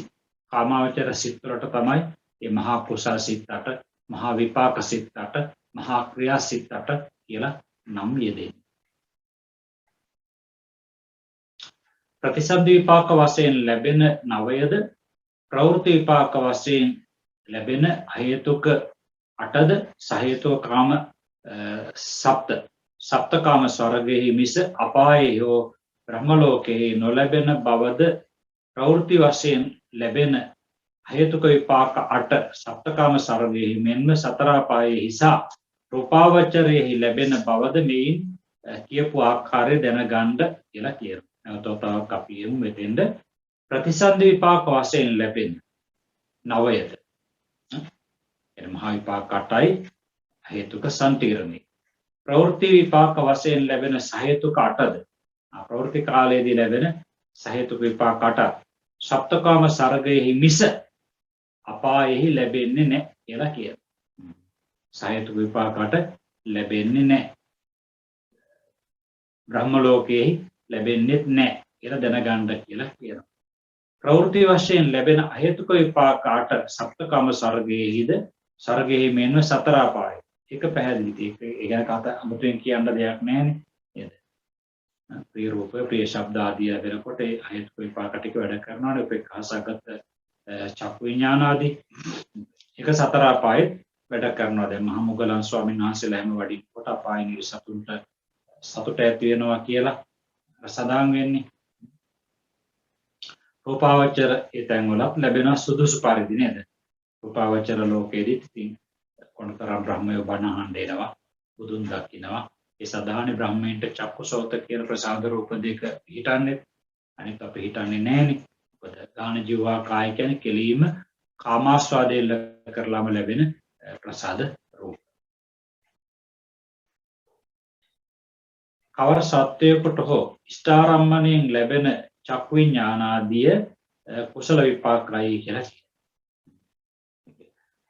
කාමාවචර සිත් වලට තමයි මේ මහා කුසල් සිත් 8, මහා විපාක සිත් 8, මහා ක්‍රියා සිත් 8 කියලා නම් යෙදෙන්නේ. ප්‍රතිසන්දි විපාක වශයෙන් ලැබෙන 9ද ප්‍රවෘත්ති විපාක වශයෙන් ලැබෙන අහේතුක 8ද සහේතුක කාම සප්තකාම ස්වර්ගයේ මිස අපායේ හෝ බ්‍රහ්ම ලෝකයේ නොලැබෙන බවද ප්‍රවෘත්ති වශයෙන් ලැබෙන අහේතුක විපාක 8 සප්තකාම ස්වර්ගයේ මෙන්ම සතර අපායේ හිසා රූපාවචරයේ ලැබෙන බවද මෙයින් කියපු ආකාරය දැනගන්න කියලා කියනවා. තවතාවක් අපි යමු මෙතෙන්ද ප්‍රතිසන්දි විපාක වශයෙන් ලැබෙන 9ද. එන මහා විපාක 8යි හේතුක සම්තිරණේ. ප්‍රවෘත්ති විපාක වශයෙන් ලැබෙන සහේතුක 8ද. ප්‍රවෘත්ති කාලයේදී ලැබෙන සහේතුක විපාක 8 සප්තකාම සර්ගයේ මිස අපායෙහි ලැබෙන්නේ නැහැ කියලා කියනවා. සහේතුක විපාක 8 ලැබෙන්නේ නැහැ. බ්‍රහ්ම ලෝකයේ ලැබෙන්නේ නැහැ කියලා දැනගන්න කියලා කියනවා. ප්‍රවෘත්ති වශයෙන් ලැබෙන අහේතුක විපාක 8 සප්තකාම සර්ගයේද සර්ගයේ මෙන්ව සතර අපායයි. ඒක පැහැදිලි. ඒක ගැන කතා අමුතුවෙන් කියන්න දෙයක් නැහැ නේද? ප්‍රිය රූප ප්‍රිය ශබ්ද ආදී වෙනකොට ඒ අහේතුක විපාක ටික වැඩ කරනවානේ. උපේක්ඛාසගත චක්කු විඥාන ආදී ඒක සතර අපායේ වැඩ කරනවා. දැන් මහා මුගලන් ස්වාමීන් වහන්සේලා හැම වඩිනකොට අපායේ නිර්සතුන්ට සතුට ඇති වෙනවා කියලා සඳහන් වෙන්නේ. රූපාවචර ඒ තැන්වලත් ලැබෙන සුදුසු පරිදි නේද? රූපාවචර ලෝකයේදී ඉතින් කොනතරම් බ්‍රහ්මයෝ බණ අහන්න එනවා, බුදුන් දකින්නවා. ඒ සදාහනේ බ්‍රහ්මයන්ට චක්කුසෝත කියන ප්‍රසාද රූප දෙක හිටන්නේ. අනිත් අපි හිතන්නේ නැහැනේ. මොකද ගාන ජීවා කාය කියන්නේ කෙලීම කාමාස්වාදයෙන් කරලාම ලැබෙන ප්‍රසාද රූප. කවර සත්‍යයකට හෝ ඉෂ්ඨාරම්මණයෙන් ලැබෙන චක්කු විඥානාදිය කුසල විපාකයි කියලා කියනවා.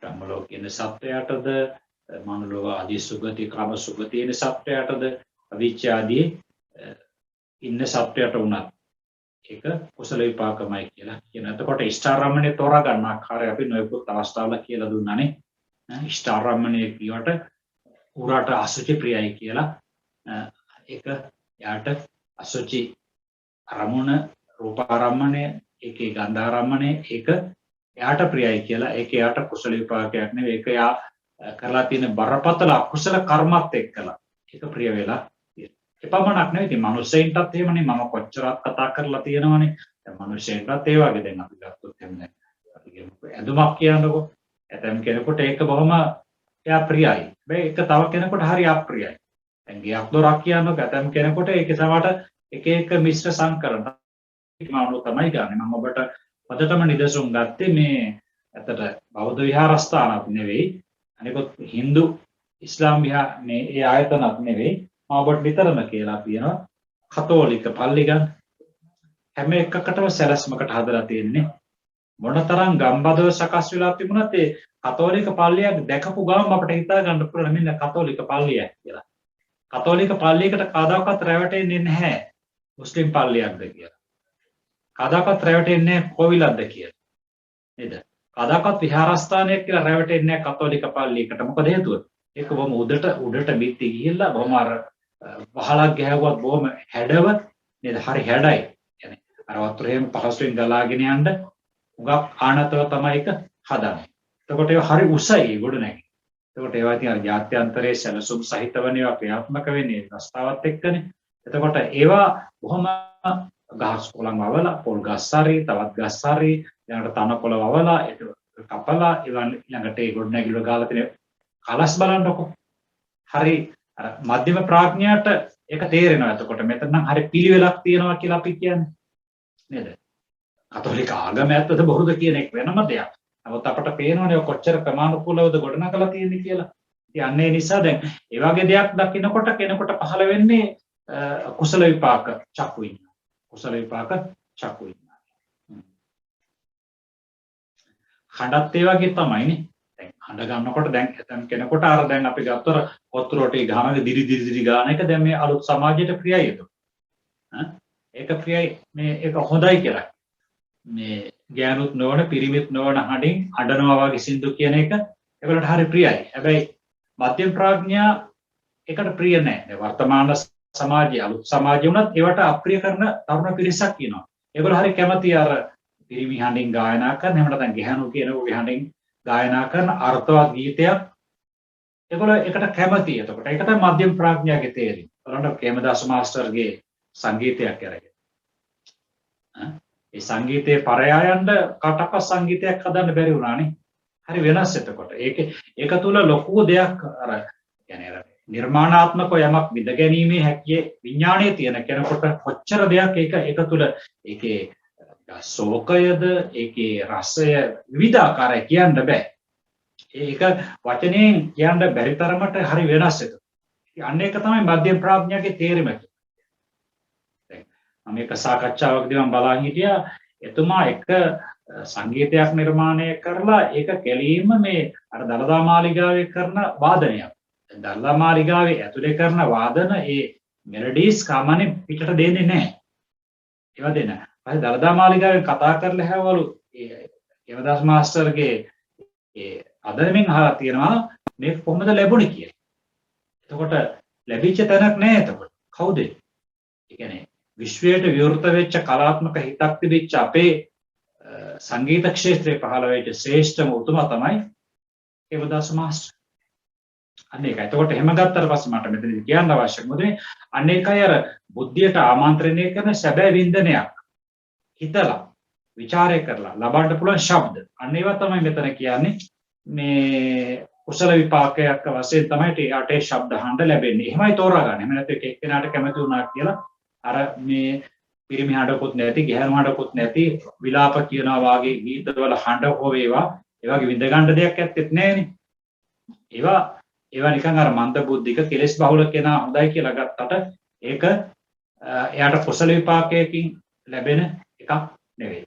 බ්‍රහ්ම ලෝකයේ සත්‍යයටද මනුලෝක ආදී සුගති කාම සුගති කියන සත්‍යයටද අවිච්ඡාදී ඉන්න සත්‍යයට උනත් ඒක කුසල විපාකමයි කියලා කියන. එතකොට ඉෂ්ඨාරම්මණය තෝරා ගන්න ආකාරය අපි නොයෙකුත් අවස්ථාවල කියලා දුන්නානේ. ඉෂ්ඨාරම්මණය කියවට උරාට අසුචි ප්‍රියයි කියලා ඒක යාට අසුචි අරමුණ රූපාරම්මණය ඒකේ ගන්ධාරම්මණය ඒක යාට ප්‍රියයි කියලා ඒක යාට කුසල විපාකයක් නෙවෙයි. ඒක යා කරලා තියෙන බරපතල අකුසල කර්මත් එක්කලා ඒක ප්‍රිය වෙලා එපමණක් නෙවෙයි. ඉතින් මිනිස්සෙන්ටත් එහෙමනේ. මම කොච්චරක් කතා කරලා තියෙනවනේ. දැන් මිනිස්සෙන්ටත් ඒ වගේ දැන් අපි ගත්තොත් එහෙම දැන් අපි කියමුකෝ ඇඳුමක් කියනකො ඇතම් කෙනෙකුට ඒක බොහොම එයා ප්‍රියයි. හැබැයි ඒක තව කෙනෙකුට හරි අප්‍රියයි. දැන් ගියක් දොරක් කියනකො ඇතම් කෙනෙකුට ඒක සමහරට එක එක මිශ්‍ර සංකරණ මානු තමයි ගන්න. මම ඔබට පදටම නිදසුන් ගත්තේ මේ ඇත්තට බෞද්ධ විහාරස්ථානක් නෙවෙයි. අනිකොත් Hindu ඉස්ලාම් මේ ඒ ආයතනක් නෙවෙයි. මම ඔබට විතරම කියලා කියනවා කතෝලික පල්ලි ගන්න. හැම එකකටම සැලැස්මකට හදලා තියෙන්නේ. මොනතරම් ගම්බදව සකස් වෙලා තිබුණත් ඒ කතෝලික පල්ලියක් දැකපු ගමන් අපිට හිතා ගන්න පුළුවන් මෙන්න කතෝලික පල්ලියක් කියලා. කතෝලික පල්ලියකට කවදාකවත් රැවටෙන්නේ නැහැ මුස්ලිම් පල්ලියක්ද කියලා. කවදාකවත් රැවටෙන්නේ නැහැ කෝවිලක්ද කියලා. නේද? කවදාකවත් විහාරස්ථානයක් කියලා රැවටෙන්නේ නැහැ කතෝලික පල්ලියකට. මොකද හේතුව? ඒක බොහොම උඩට බිත්ති ගිහිල්ලා බොහොම අර වහලක් ගෑවුවත් බොහොම හැඩව නේද? හරි හැඩයි. يعني අර වතුර එහෙම පහසුවෙන් ගලාගෙන යන්න උගක් ආනතව තමයි ඒක හදන්නේ. එතකොට ඒක හරි උසයි ගොඩ නැගි. එතකොට ඒවා ඉතින් අර ජාත්‍යන්තරයේ සැලසුම් සහිතවනේ ඒවා ක්‍රියාත්මක වෙන්නේ රස්තාවත් එක්කනේ. එතකොට ඒවා බොහොම ගහස් කොළන් වවලා පොල් ගස් හරි තවත් ගස් හරි ඊළඟට තනකොළ වවලා ඒක කපලා ඊළඟට ඒ ගොඩ නැගිලි ගාලා තියෙන කලස් බලන්නකො. හරි අර මධ්‍යම ප්‍රඥාට ඒක තේරෙනවා. එතකොට මෙතන නම් හරි පිළිවෙලක් තියෙනවා කියලා අපි කියන්නේ. නේද? කතෝලික ආගම ඇත්තද බොරුද කියන එක වෙනම දෙයක්. නමුත් අපට පේනවනේ කොච්චර ක්‍රමානුකූලවද ගොඩනගලා තියෙන්නේ කියලා. ඉතින් අන්න ඒ නිසා දැන් ඒ වගේ දෙයක් දකින්නකොට කෙනෙකුට පහළ වෙන්නේ කුසල විපාක චක්කු විඤ්ඤාණය. කුසල විපාක චක්කු විඤ්ඤාණය. හඬත් ඒ වගේ තමයිනේ. දැන් හඬ ගන්නකොට දැන් ඇතම් කෙනෙකුට අර දැන් අපි ගත්තොත් පොත්තරෝටි ගානක දිරි ගාන එක දැන් මේ අලුත් සමාජයට ප්‍රියයි ඒක. ඒක ප්‍රියයි මේ ඒක හොඳයි කියලා. මේ ගෑනුත් නොවන පිරිමිත් නොවන හඬින් අඬනවා වගේ සින්දු කියන එක ඒකට හරි ප්‍රියයි. හැබැයි මධ්‍යම ප්‍රඥා ඒකට ප්‍රිය නැහැ. වර්තමාන සමාජයේ අලුත් සමාජය වුණත් ඒවට අප්‍රිය කරන තරුණ පිරිසක් ඉන්නවා. ඒගොල්ලෝ හරි කැමති අර පිරිමි හඬින් ගායනා කරන එහෙම නැත්නම් ගැහණු කියන හඬින් ගායනා කරන අර්ථවත් ගීතයක් ඒගොල්ලෝ ඒකට කැමති. එතකොට ඒක තමයි මධ්‍යම ප්‍රඥාගේ තේරීම. බලන්න කේමදාස මාස්ටර්ගේ සංගීතයක් අරගෙන. ඒ සංගීතයේ පරයායන්න කටක සංගීතයක් හදන්න බැරි වුණානේ. හරි වෙනස්. එතකොට ඒක තුල ලොකු දෙයක් අර يعني අර නිර්මාණාත්මක යමක් විඳ ගැනීමේ හැකියේ විඥාණයේ තියෙන කෙනෙකුට කොච්චර දෙයක් ඒක තුල ඒකේ ශෝකයද ඒකේ රසය විවිධාකාරයි කියන්න බෑ. ඒක වචනයෙන් කියන්න බැරි තරමට හරි වෙනස් එක. අන්න ඒක තමයි මධ්‍යම ප්‍රඥාවේ තේරීම. මම මේක සාකච්ඡාවකදී මම බලන් හිටියා එතුමා එක සංගීතයක් නිර්මාණය කරලා ඒක කෙලීම මේ අර දළදා මාලිගාවේ කරන වාදනයක්. දළදා මාලිගාවේ ඇතුලේ කරන වාදන ඒ මෙලඩිස් කාමනේ පිටට දෙන්නේ නැහැ. ඒවා දෙන්න. ඊපස්සේ දළදා මාලිගාවෙන් කතා කරලා හැවවලු ඒ කේමදාස මාස්ටර්ගේ ඒ අදනමින් අහලා තියෙනවා මේ කොහොමද ලැබුණේ කියලා. එතකොට ලැබිච්ච තැනක් නැහැ එතකොට. කවුද? ඒ කියන්නේ විශ්වයට විවෘත වෙච්ච කලාත්මක හිතක් තිබිච්ච අපේ සංගීත ක්ෂේත්‍රයේ පහළ වෙච්ච ශ්‍රේෂ්ඨම උතුමා තමයි කේමදාස මාස්ටර්. අන්න ඒකයි. එතකොට එහෙම ගත්තට පස්සේ මට මෙතනදී කියන්න අවශ්‍ය මොකද අන්න ඒකයි අර බුද්ධියට ආමන්ත්‍රණය කරන සැබෑ වින්දනයක්. හිතලා විචාරය කරලා ලබන්න පුළුවන් ශබ්ද. අන්න ඒවා තමයි මෙතන කියන්නේ මේ කුසල විපාකයක් වශයෙන් තමයි අටේ ශබ්ද අහන්න ලැබෙන්නේ. එහෙමයි තෝරාගන්නේ. එහෙම නැත්නම් එක්කෙනාට කැමති වුණා කියලා අර මේ පිරිමි හඬකුත් නැති, ගැහැණු හඬකුත් නැති විලාප කියනවා වාගේ ගීතවල හඬ හෝ වේවා ඒ වගේ විඳ ගන්න දෙයක් ඇත්තෙත් නැහැනේ. ඒවා නිකන් අර මන්ද බුද්ධික කෙලෙස් බහුල කෙනා හොඳයි කියලා ගත්තට ඒක එයාට කුසල විපාකයකින් ලැබෙන එකක් නෙවෙයි.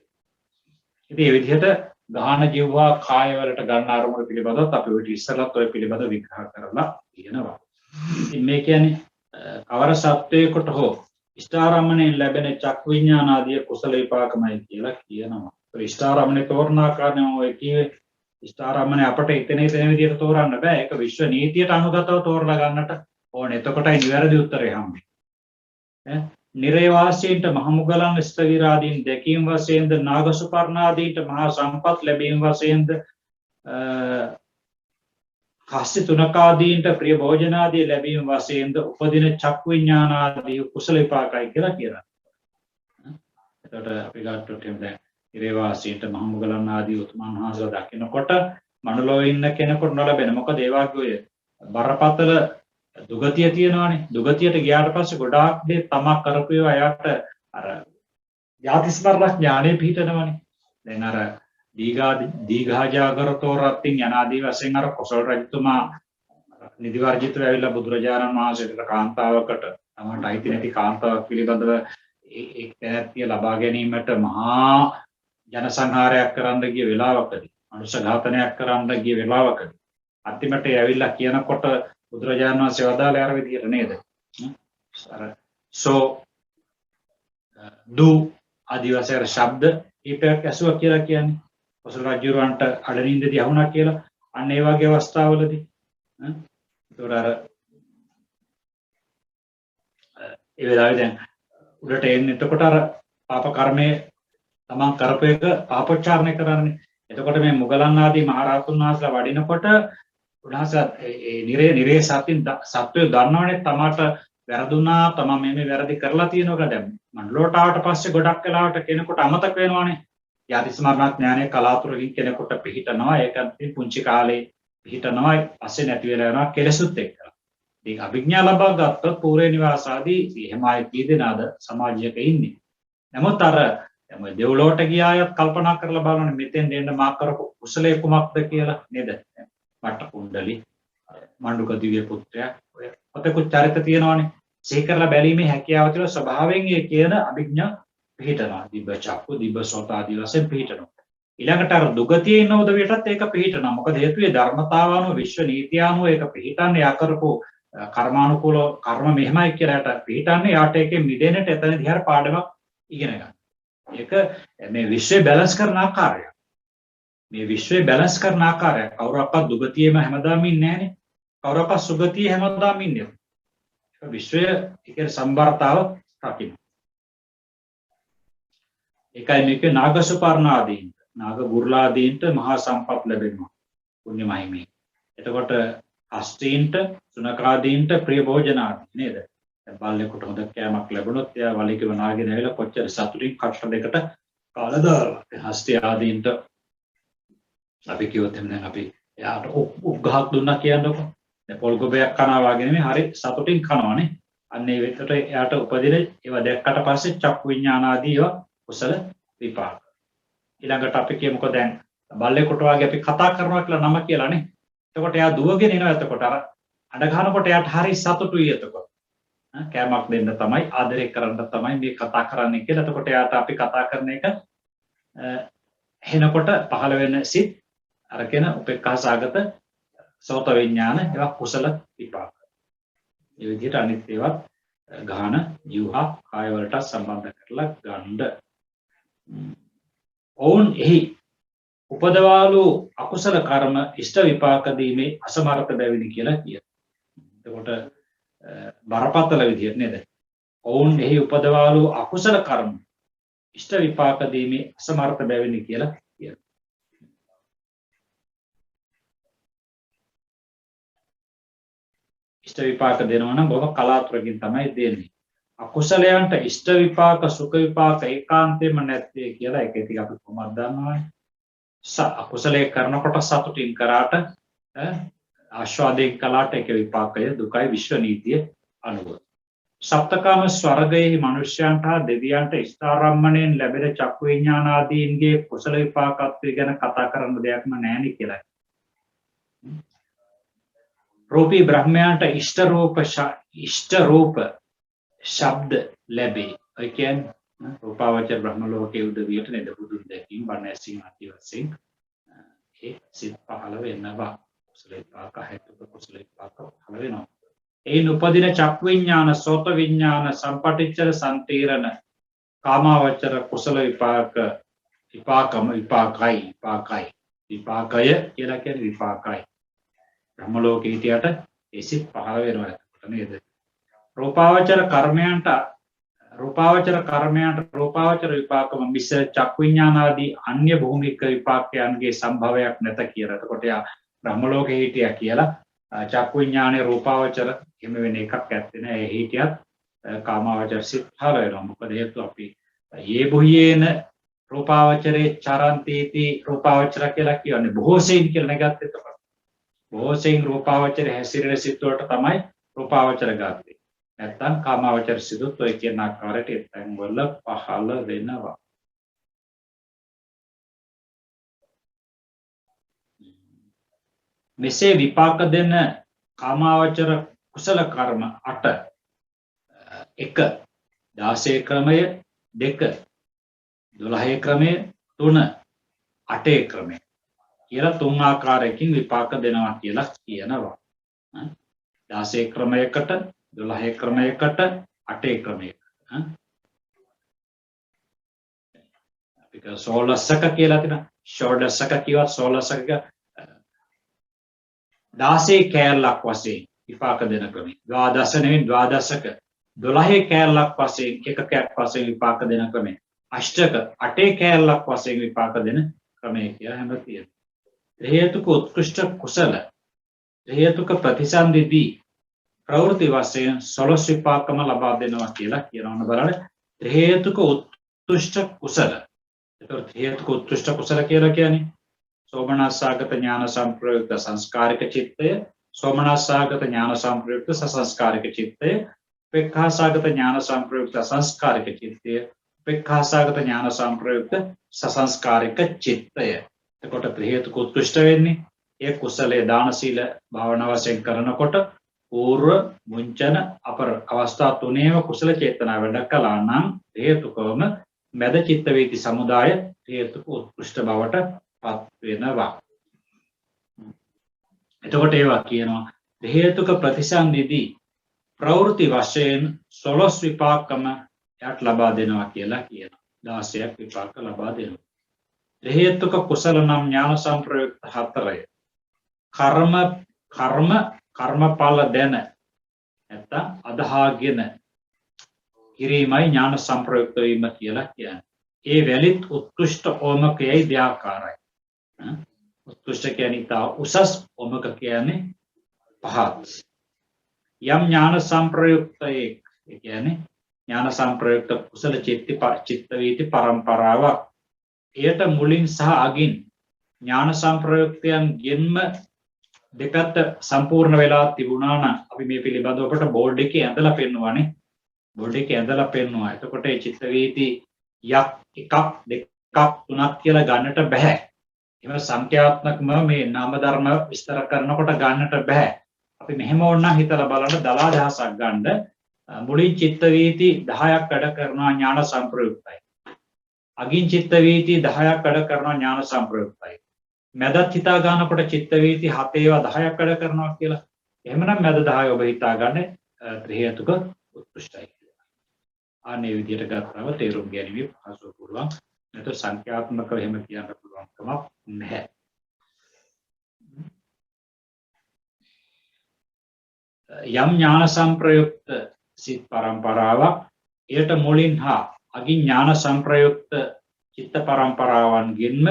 ඉතින් මේ විදිහට ගාහන ජීවවා කාය වලට ගන්න අරමුණු පිළිබඳව අපි ඔය ඉස්සරලත් ඔය පිළිබඳව විග්‍රහ කරලා තියෙනවා. ඉතින් මේ කියන්නේ කවර සත්වයකට හෝ ඉෂ්ඨාරම්මණයෙන් ලැබෙන චක්කු විඥාන ආදී කුසල විපාකමයි කියලා කියනවා. ඒ ඉෂ්ඨාරම්මණය තෝරන ආකාරයෙන් ඔය කියේ ඉෂ්ඨාරම්මණය අපට එතන විදිහට තෝරන්න බෑ. ඒක විශ්ව නීතියට අනුගතව තෝරලා ගන්නට ඕනේ. එතකොටයි නිවැරදි උත්තරේ හම්බෙන්නේ. නිරේවාසීන්ට මහමුගලන් ස්ථවිරාදීන් දැකීම් වශයෙන්ද නාගසුපර්ණාදීන්ට මහා සම්පත් ලැබීම් වශයෙන්ද කස්ස තුනකාදීන්ට ප්‍රිය භෝජනාදී ලැබීම් වශයෙන්ද උපදින චක්කු විඥානාදී කුසල විපාකයි කියලා කියනවා. එතකොට අපි ගත්තොත් දැන් නිරේවාසීන්ට මහමුගලන් ආදී උතුමන් වහන්සේලා දකිනකොට මනුලොවේ ඉන්න කෙනෙකුට නොලැබෙන. මොකද ඒ වගේ බරපතල දුගතිය තියෙනවානේ. දුගතියට ගියාට පස්සේ ගොඩාක් දේ තමා කරපු ඒවා එයාට අර යාතිස්මරණ ඥානෙ පිහිටනවානේ. දැන් අර දීඝාජාගරතෝ රත්ත්‍ින් යනාදී වශයෙන් අර කොසල් රජතුමා නිදි වර්ජිතව ඇවිල්ලා බුදුරජාණන් වහන්සේට කාන්තාවකට තමන්ට අයිති නැති කාන්තාවක් පිළිබඳව ඒ පැවැත්තිය ලබා ගැනීමට මහා ජනසංහාරයක් කරන්න ගිය වෙලාවකදී මනුෂ්‍ය ඝාතනයක් කරන්න ගිය වෙලාවකදී අන්තිමට ඇවිල්ලා කියනකොට බුදුරජාණන් වහන්සේ වදාළේ අර විදිහට නේද? අර සෝ දු ආදී වශයෙන් ශබ්ද ඊපයක් ඇසුවා කියලා කියන්නේ කොසල් රජුරවන්ට අඩනින්දදී අහුණා කියලා. අන්න ඒ වගේ අවස්ථාවලදී ඒතොර අර ඒ වෙලාවේ දැන් උඩට එන්නේ එතකොට අර පාප කර්මයේ තමන් කරපු එක පාපෝච්චාරණය කරන්නේ. එතකොට මේ මුගලන් ආදී මහරහතුන් වහන්සේලා වඩිනකොට උන්වහන්සේ නිරේ සත්‍යය දන්නවනේ තමාට වැරදුනා තමන් මේ වැරදි කරලා තියෙනවා දැන් මණ්ඩලෝට ආවට පස්සේ ගොඩක් වෙලාවට කෙනෙකුට අමතක වෙනවානේ. යාතිස්මරණ ඥානය කලාතුරකින් කෙනෙකුට පිහිටනවා. ඒකත් පුංචි කාලේ පිහිටනවා. පස්සේ නැති වෙලා යනවා කෙලසුත් එක්ක. ඉතින් අභිඥා ලබා ගත්තොත් පූර්ව නිවාස ආදී එහෙමයි කීදෙනාද සමාජයක ඉන්නේ. නමුත් අර දෙව්ලොවට ගියායත් කල්පනා කරලා බලන්න මෙතෙන් දෙන්න මා කරපු කුසලයේ කුමක්ද කියලා නේද? මට කුණ්ඩලි මණ්ඩුක දිව්‍ය පුත්‍රයා ඔය පොතේ චරිත තියෙනවානේ. සිහි කරලා බැලීමේ හැකියාව තියෙන ස්වභාවයෙන් ඒ කියන අභිඥා පිහිටනවා. දිබ්බ චක්කු දිබ්බ සෝත ආදී වශයෙන් පිහිටනවා. ඊළඟට අර දුගතියේ ඉන්න උදවියටත් ඒක පිහිටනවා. මොකද හේතුවේ ධර්මතාවානුව විශ්ව නීතියානුව ඒක පිහිටන්නේ යා කරපු කර්මානුකූල කර්ම මෙහෙමයි කියලාට පිහිටන්නේ යාට ඒකෙන් මිදෙන්නට එතනදී හර පාඩමක් ඉගෙන ගන්න. ඒක මේ විශ්වය බැලන්ස් කරන ආකාරය. මේ විශ්වය බැලන්ස් කරන ආකාරය කවුරක්වත් දුගතියෙම හැමදාම ඉන්නේ නැහනේ. කවුරක්වත් සුගතියේ හැමදාම ඉන්නේ. විශ්වය ඒකේ සම්බරතාව රකින්න. ඒකයි මේක නාගසුපර්ණාදීන්ට නාග ගුරුලාදීන්ට මහා සම්පත් ලැබෙනවා පුණ්‍ය මහිමේ. එතකොට අස්තීන්ට සුනකාදීන්ට ප්‍රිය භෝජනාදී නේද? බල්ලෙකුට හොඳ කෑමක් ලැබුණොත් එයා වලිගව නාගෙන ඇවිල්ලා කොච්චර සතුටින් කට්ට දෙකට කාලා දාලා. හස්ති ආදීන්ට අපි කිව්වොත් එහෙනම් අපි එයාට උග්ගහක් දුන්නා කියන්නකො. දැන් පොල් ගොබයක් කනවා වගේ නෙමෙයි හරි සතුටින් කනවානේ. අන්න ඒ වෙතට එයාට උපදින ඒවා දැක්කට පස්සේ චක්කු විඥාන ආදී ඒවා කුසල විපාක. ඊළඟට අපි කියමුකෝ දැන් බල්ලෙකුට වගේ අපි කතා කරනවා කියලා නම කියලානේ. එතකොට එයා දුවගෙන එනවා. එතකොට අර අඬ ගන්නකොට එයාට හරි සතුටුයි. එතකොට කෑමක් දෙන්න තමයි ආදරය කරන්න තමයි මේ කතා කරන්නේ කියලා. එතකොට එයාට අපි කතා කරන එක එනකොට පහළ වෙන සිත් අරගෙන උපේක්ඛා සාගත සෝත විඥාන ඒවා කුසල විපාක. මේ විදිහට අනිත් ඒවා ගාහන ජීවහා කාය වලට සම්බන්ධ කරලා ගන්න. ඔවුන් එහි උපදවාලු අකුසල කර්ම ඉෂ්ට විපාක දීමේ අසමර්ථ බැවිනි කියලා කියනවා. එතකොට බරපතල විදියට නේද? ඔවුන් එහි උපදවාලු අකුසල කර්ම ඉෂ්ට විපාක දීමේ අසමර්ථ බැවිනි කියලා කියනවා. ඉෂ්ට විපාක දෙනවා නම් බොහොම කලාතුරකින් තමයි දෙන්නේ. අකුසලයන්ට ඉෂ්ට විපාක සුඛ විපාක ඒකාන්තයෙන්ම නැත්තේ කියලා ඒක ඉතින් අපි කොහොමද දන්නවනේ. අකුසලයේ කරනකොට සතුටින් කරාට ආස්වාදයෙන් කළාට ඒක විපාකය දුකයි විශ්ව නීතිය අනුව. සප්තකාම ස්වර්ගයේ මනුෂ්‍යයන්ට හා දෙවියන්ට ස්ථාරම්මණයෙන් ලැබෙන චක්කු විඥානාදීන්ගේ කුසල විපාකත්වය ගැන කතා කරන්න දෙයක්ම නැහැ කියලා. රූපී බ්‍රහ්මයන්ට ඉෂ්ට රූප ශබ්ද ලැබේ. ඒ කියන්නේ රූපාවචර බ්‍රහ්ම ලෝකයේ උදවියට නේද බුදුන් දැකීම බණ ඇසීම ආදී වශයෙන් ඒ සිත් පහළ වෙනවා. කුසල විපාක හේතුක කුසල විපාක පහළ වෙනවා. ඒ උපදින චක්කු විඥාන සෝත විඥාන සම්පටිච්ඡර සම්තීරණ කාමාවචර කුසල විපාකය කියලා කියන්නේ විපාකයි. බ්‍රහ්ම ලෝකේ හිටියට ඒ සිත් පහළ වෙනවා එතකොට නේද? රූපාවචර රූපාවචර විපාකම මිස චක්කු විඥාන ආදී අන්‍ය භූමික විපාකයන්ගේ සම්භවයක් නැත කියලා. එතකොට යා බ්‍රහ්ම ලෝකේ හිටියා කියලා චක්කු විඥානේ රූපාවචර එහෙම වෙන එකක් ඇත්තේ නෑ. ඒ හිටියත් කාමාවචර සිත් පහළ වෙනවා. මොකද හේතුව අපි යේ බුයේන රූපාවචරේ චරන්තීති රූපාවචර කියලා කියන්නේ බොහෝ සෙයින් කියලා නැගත්තේ. එතකොට බොහෝ සෙයින් රූපාවචර හැසිරෙන සිත් වලට තමයි රූපාවචර ගත්තේ. නැත්තම් කාමාවචර සිදුත් ඔය කියන ආකාරයට එතෙන් වල පහළ වෙනවා. මෙසේ විපාක දෙන කාමාවචර කුසල කර්ම 8 1 16 ක්‍රමය 2 12 ක්‍රමය 3 8 ක්‍රමය කියලා තුන් ආකාරයකින් විපාක දෙනවා කියලා කියනවා. 16 ක්‍රමයකට 12 ක්‍රමයකට 8 ක්‍රමයකට අපිට 16ක කියලා තියෙනවා. ෂෝඩසක කිව්වත් 16ක 16 කෑල්ලක් වශයෙන් විපාක දෙන ක්‍රමය. ද්වාදශ නෙවෙයි ද්වාදශක 12 කෑල්ලක් වශයෙන් එකකයක් වශයෙන් විපාක දෙන ක්‍රමය. අෂ්ටක 8 කෑල්ලක් වශයෙන් විපාක දෙන ක්‍රමය කියලා හැම තියෙනවා. හේතුක උත්කෘෂ්ඨ කුසල හේතුක ප්‍රතිසන්දිදී ප්‍රවෘත්ති වශයෙන් 16 විපාකම ලබා දෙනවා කියලා කියනවා. බලන්න හේතුක උත්කෘෂ්ඨ කුසල. ඒතකොට හේතුක උත්කෘෂ්ඨ කුසල කියලා කියන්නේ සෝමනස්සාගත ඥාන සංප්‍රයුක්ත සංස්කාරික චිත්තය, සෝමනස්සාගත ඥාන සංප්‍රයුක්ත සසංස්කාරික චිත්තය, උපේක්ඛාසාගත ඥාන සංප්‍රයුක්ත සංස්කාරික චිත්තය, උපේක්ඛාසාගත ඥාන සංප්‍රයුක්ත සසංස්කාරික චිත්තය. එතකොට හේතුක උත්කෘෂ්ඨ වෙන්නේ ඒ කුසලයේ දාන සීල භාවනා වශයෙන් කරනකොට పూర్ව මුංචන අපර අවස්ථා තුනේම කුසල චේතනා වැඩ කළා නම් හේතුකවම මැද චිත්ත වේති සමුදාය හේතුක උත්කෘෂ්ඨ බවට පත් වෙනවා. එතකොට ඒවා කියනවා හේතුක ප්‍රතිසන්දිදී ප්‍රවෘත්ති වශයෙන් 16 විපාකම යට ලබා දෙනවා කියලා කියනවා. 16ක් විපාක ලබා දෙනවා. හේතුක කුසල නම් ඥාන සංප්‍රයුක්ත 4ය. කර්මඵල දැන නැත්නම් අදහාගෙන කිරීමයි ඥාන සංප්‍රයුක්ත වීම කියලා කියන්නේ. ඒ වැලිත් උත්කෘෂ්ඨ ඕමකයයි දෙආකාරයි. උත්කෘෂ්ඨ කියන්නේ තා උසස් ඕමක කියන්නේ පහත්. යම් ඥාන සංප්‍රයුක්තයේ කියන්නේ ඥාන සංප්‍රයුක්ත කුසල චිත්ත වීති පරම්පරාවක්. එයට මුලින් සහ අගින් ඥාන සංප්‍රයුක්තයන් ගෙන්ම දෙපැත්ත සම්පූර්ණ වෙලා තිබුණා නම් අපි මේ පිළිබඳව අපට බෝඩ් එකේ ඇඳලා පෙන්වුවානේ. බෝඩ් එකේ ඇඳලා පෙන්වුවා. එතකොට ඒ චිත්ත වීති එකක් දෙකක් තුනක් කියලා ගන්නට බෑ. එහෙම සංඛ්‍යාත්මකව මේ නාම ධර්ම විස්තර කරනකොට ගන්නට බෑ. අපි මෙහෙම ඕනනම් හිතලා බලන්න දලා දහසක් ගන්න. මුලින් චිත්ත වීති 10ක් වැඩ කරනවා ඥාන සංප්‍රයුක්තයි. අගින් චිත්ත වීති 10ක් වැඩ කරනවා ඥාන සංප්‍රයුක්තයි. මැදත් හිතා ගන්නකොට චිත්ත වීති 7 ඒවා 10ක් වැඩ කරනවා කියලා. එහෙමනම් මැද 10 ඔබ හිතා ගන්න ත්‍රි හේතුක උත්කෘෂ්ඨයි කියලා. අනේ විදිහට ගත්තම තේරුම් ගැනීම පහසු පුළුවන්. නැත්නම් සංඛ්‍යාත්මකව එහෙම කියන්න පුළුවන් කමක් නැහැ. යම් ඥාන සංප්‍රයුක්ත සිත් පරම්පරාවක් එයට මුලින් හා අගින් ඥාන සංප්‍රයුක්ත චිත්ත පරම්පරාවන්ගෙන්ම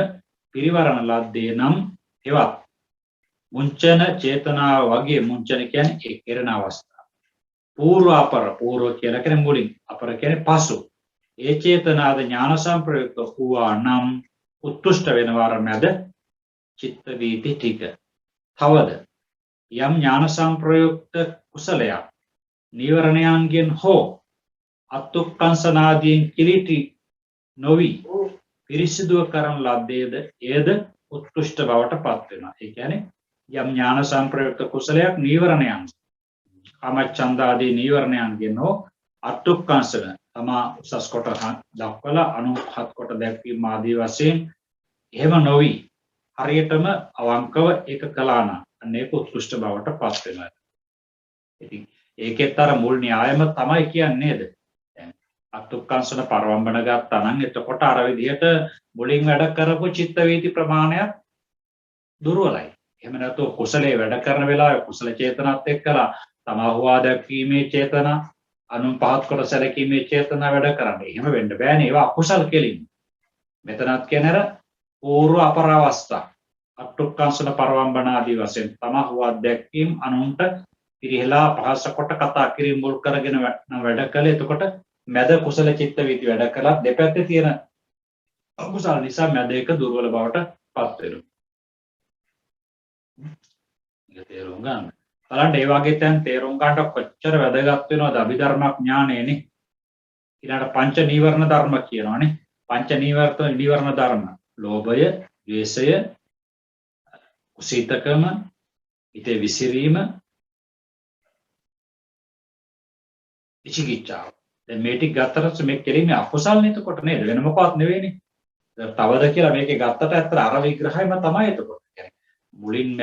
පිරිවරණ ලද්දේ නම් එවත් මුංචන චේතනාව වගේ මුංචන කියන්නේ ඒ කෙරෙන අවස්ථාව. पूर्व කියලා කියන්නේ මුලින් අපර කියන්නේ පසු ඒ චේතනාද ඥාන සංප්‍රයුක්ත වූවා නම් උත්කෘෂ්ඨ වෙනවා අර මැද චිත්ත වීති ටික. තවද යම් ඥාන සංප්‍රයුක්ත කුසලයක් නීවරණයන්ගෙන් හෝ අත්ුක්කංශනාදීන් කිලිටි නොවි පිරිසිදුව කරන ලද්දේද එයද උත්කෘෂ්ඨ බවට පත් වෙනවා. ඒ කියන්නේ යම් ඥාන සංප්‍රයුක්ත කුසලයක් නීවරණයන් කාමච්ඡන්දාදී නීවරණයන්ගෙන් හෝ අත්ුක්කංශන තමා උසස් කොට දක්වලා 97 කොට දැක්වීම ආදී වශයෙන් එහෙම නොවි හරියටම අවංකව ඒක කළා නම් අනේක උත්කෘෂ්ඨ බවට පත් වෙනවා. ඉතින් ඒකෙත් අර මුල් න්‍යායම තමයි කියන්නේ නේද? දැන් අත්ුක්කංශන පරවම්බන ගත්තා නම් එතකොට අර විදිහට මුලින් වැඩ කරපු චිත්ත වීති ප්‍රමාණයක් දුර්වලයි. එහෙම නැත්නම් කුසලයේ වැඩ කරන වෙලාවේ කුසල චේතනාත් එක්කලා තමා හුවා දැක්වීමේ චේතනා අනුන් පහත් කොට සැලකීමේ චේතනා වැඩ කරන්නේ. එහෙම වෙන්න බෑනේ. ඒවා අකුසල් කෙලින්. මෙතනත් කියන්නේ අර పూర్ව අපරවස්ථා අත්ුක්කංශන පරවම්බන ආදී වශයෙන් තමා හුවා දැක්වීම අනුන්ට පිරිහෙලා පහස කොට කතා කිරීම මුල් කරගෙන වැඩ කළේ. එතකොට මැද කුසල චිත්ත වීති වැඩ කළා දෙපැත්තේ තියෙන අකුසල නිසා මැද එක දුර්වල බවට පත් වෙනවා. ඒක තේරුම් ගන්න. බලන්න ඒ වගේ තැන් තේරුම් ගන්නට කොච්චර වැදගත් වෙනවද අභිධර්මඥානෙනේ. ඊළඟට පංච නීවරණ ධර්ම කියනවානේ. පංච නීවරණ ධර්ම ලෝභය, ද්වේෂය, කුසීතකම, හිතේ විසිරීම, විචිකිච්ඡාව. දැන් මේ ටික ගත්තට මේ කෙලින්ම අකුසල් නේද කොට නේද? වෙන මොකවත් නෙවෙයිනේ. තවද කියලා මේකේ ගත්තට ඇත්තට අර විග්‍රහයම තමයි එතකොට. මුලින්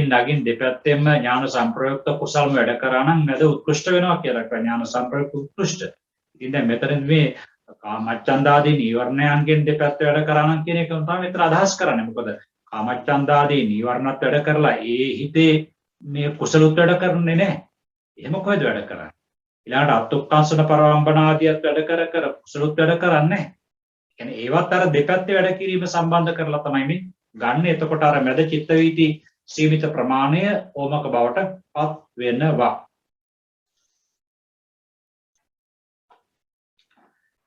නගින් දෙපැත්තෙම ඥාන සංප්‍රයුක්ත කුසල්ම වැඩ කරා නම් මැද උත්කෘෂ්ඨ වෙනවා කියලා කියනවා. ඥාන සංප්‍රයුක්ත උත්කෘෂ්ඨ. ඉතින් දැන් මෙතන මේ කාමච්ඡන්දාදී නීවරණයන්ගෙන් දෙපැත්ත වැඩ කරා නම් කියන එක තමයි මෙතන අදහස් කරන්නේ. මොකද කාමච්ඡන්දාදී නීවරණත් වැඩ කරලා ඒ හිතේ මේ කුසලුත් වැඩ කරන්නේ නැහැ. එහෙම කොහෙද වැඩ කරන්නේ? ඊළඟට අත්ුක්කංශන පරවම්බන ආදියත් වැඩ කර කුසලුත් වැඩ කරන්නේ නැහැ. කියන්නේ ඒවත් අර දෙපැත්තේ වැඩ කිරීම සම්බන්ධ කරලා තමයි මේ ගන්න. එතකොට අර මැද චිත්ත වීති සීමිත ප්‍රමාණය ඕමක බවට පත් වෙනවා.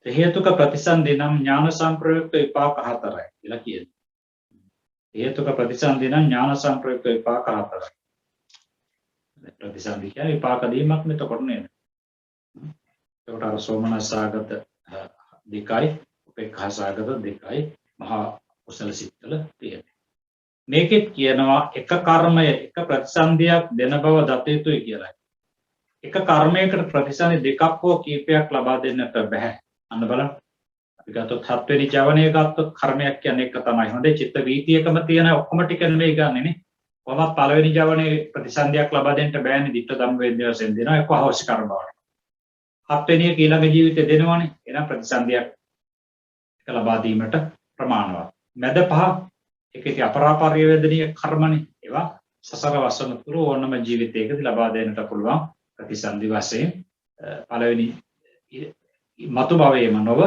හේතුක ප්‍රතිසන්දිනම් ඥාන සංප්‍රයුක්ත විපාක හතරයි කියලා කියනවා. හේතුක ප්‍රතිසන්දිනම් ඥාන සංප්‍රයුක්ත විපාක හතරයි. ප්‍රතිසන්දි කියන්නේ විපාක දීමක් මෙතකොට නේද? එතකොට අර සෝමනස්සාගත දෙකයි උපේක්ඛාසාගත දෙකයි මහා කුසල සිත්වල තියෙනවා. මේකෙත් කියනවා එක කර්මය එක ප්‍රතිසන්දියක් දෙන බව දත යුතුයි කියලා. එක කර්මයකට ප්‍රතිසන්දි දෙකක් හෝ කීපයක් ලබා දෙන්නට බෑ. අන්න බලන්න. අපි ගත්තොත් 7 වෙනි ජවනය ගත්තොත් කර්මයක් කියන්නේ එක තමයි. හොඳේ චිත්ත වීතියකම තියෙන ඔක්කොම ටික නෙමෙයි ගන්නෙ නේ. කොහොමත් පළවෙනි ජවනයේ ප්‍රතිසන්දියක් ලබා දෙන්න බෑනේ. ditta ධම්ම වේද්‍ය වශයෙන් දෙනවා. ඒක අවශ්‍ය කර්ම බවට. 7 වෙනි එක ඊළඟ ජීවිතේ දෙනවනේ. එහෙනම් ප්‍රතිසන්දියක් එක ලබා දීමට ප්‍රමාණවත්. මැද පහ ඒකේ අපරාපරිය වේදනීය කර්මනේ. ඒවා සසර වසන තුරු ඕනම ජීවිතයකදී ලබා දෙන්නට පුළුවන් ප්‍රතිසන්දි වශයෙන් පළවෙනි මතු භවයේම නොව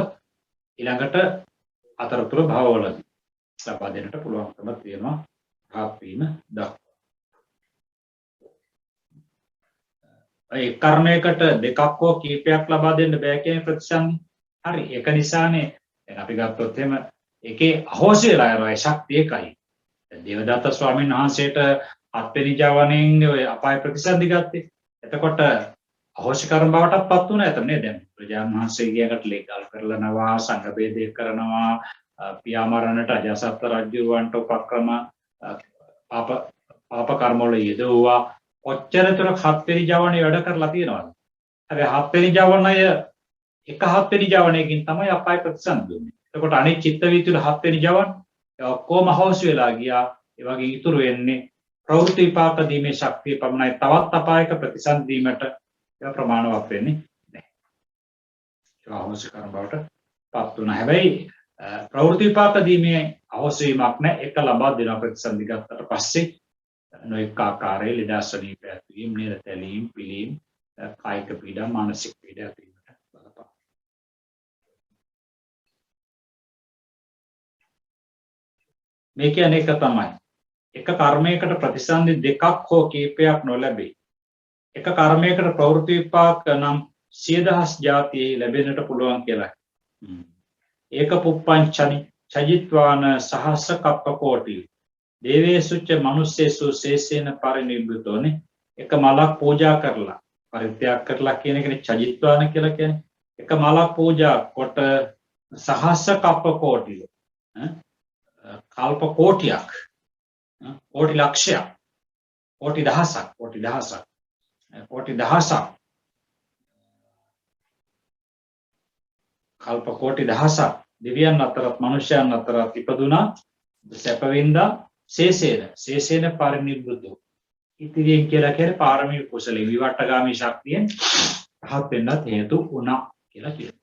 ඊළඟට අතරතුර භවවලදී ලබා දෙන්නට පුළුවන්කම තියෙනවා රහත් වීම දක්වා. ඒ කර්මයකට දෙකක් හෝ කීපයක් ලබා දෙන්න බෑ කියන ප්‍රතිසන්දි. හරි. ඒක නිසානේ දැන් අපි ගත්තොත් එහෙම ඒකේ අහෝසි වෙලා යනවා ශක්තිය එකයි. දැන් දේවදත්ත ස්වාමීන් වහන්සේට 7 වෙනි ජවණයෙන් ඔය අපාය ප්‍රතිසන්දි ගත්තේ. එතකොට අහෝසි කර්ම බවටත් පත් වුණා එතන නේද? දැන් ප්‍රජාන් වහන්සේගේකට ලේකල් කරලනවා, සංඝ බේදය කරනවා, පියාමරණට අජාසත් රජුවන්ට උපක්‍රම පාප කර්ම වල යෙදුවා. ඔච්චරතර 7 වෙනි ජවණේ වැඩ කරලා තියෙනවද? හැබැයි 7 වෙනි ජවණය එක 7 වෙනි ජවණයකින් තමයි අපාය ප්‍රතිසන්දි දුන්නේ. එතකොට අනිත් චිත්ත වීති වල 7 වෙනි ජවන ඔක්කොම අහෝසි වෙලා ගියා. ඒ වගේ ඉතුරු වෙන්නේ ප්‍රවෘත්ති විපාක දීමේ ශක්තිය පමණයි. තවත් අපායක ප්‍රතිසන්දි දීමට ඒක ප්‍රමාණවත් වෙන්නේ නැහැ. ඒක අහෝසි කර්ම බවට පත් වුණා. හැබැයි ප්‍රවෘත්ති විපාක දීමේ අහෝසි වීමක් නැහැ. ඒක ලබා දෙන ප්‍රතිසන්දි ගත්තට පස්සේ නොඑක ආකාරයේ ලෙඩසනීප ඇතිවීම, නිරතැලීම්, පිළීම්, කායික පීඩා, මානසික පීඩා ඇතිවීමට බලපාන. මේ කියන්නේ එක තමයි. එක කර්මයකට ප්‍රතිසන්දි දෙකක් හෝ කීපයක් නොලැබේ. එක කර්මයකට ප්‍රවෘත්ති විපාක නම් 100,000 ಜಾති ලැබෙන්නට පුළුවන් කියලා. ඒක පුප්පංචනි චජිත්වාන සහස්‍ර කප්ප කෝටි දේවේසුච්ච මනුස්සේසු සේසේන පරිනිබ්බුතෝනේ. එක මලක් පූජා කරලා පරිත්‍යාග කරලා කියන එකනේ චජිත්වාන කියලා කියන්නේ. එක මලක් පූජා කොට සහස්‍ර කප්ප කෝටි කල්ප කෝටියක් කෝටි ලක්ෂයක් කෝටි දහසක් කල්ප කෝටි දහසක් දිව්‍යයන් අතරත් මනුෂ්‍යයන් අතරත් ඉපදුනා සැපවින්දා සේසේන පරිනිබ්බුතෝ ඉතිරියෙන් කියලා කියන්නේ පාරමී කුසලයේ විවට්ටගාමී ශක්තියෙන් රහත් වෙන්නත් හේතු වුණා කියලා කියනවා.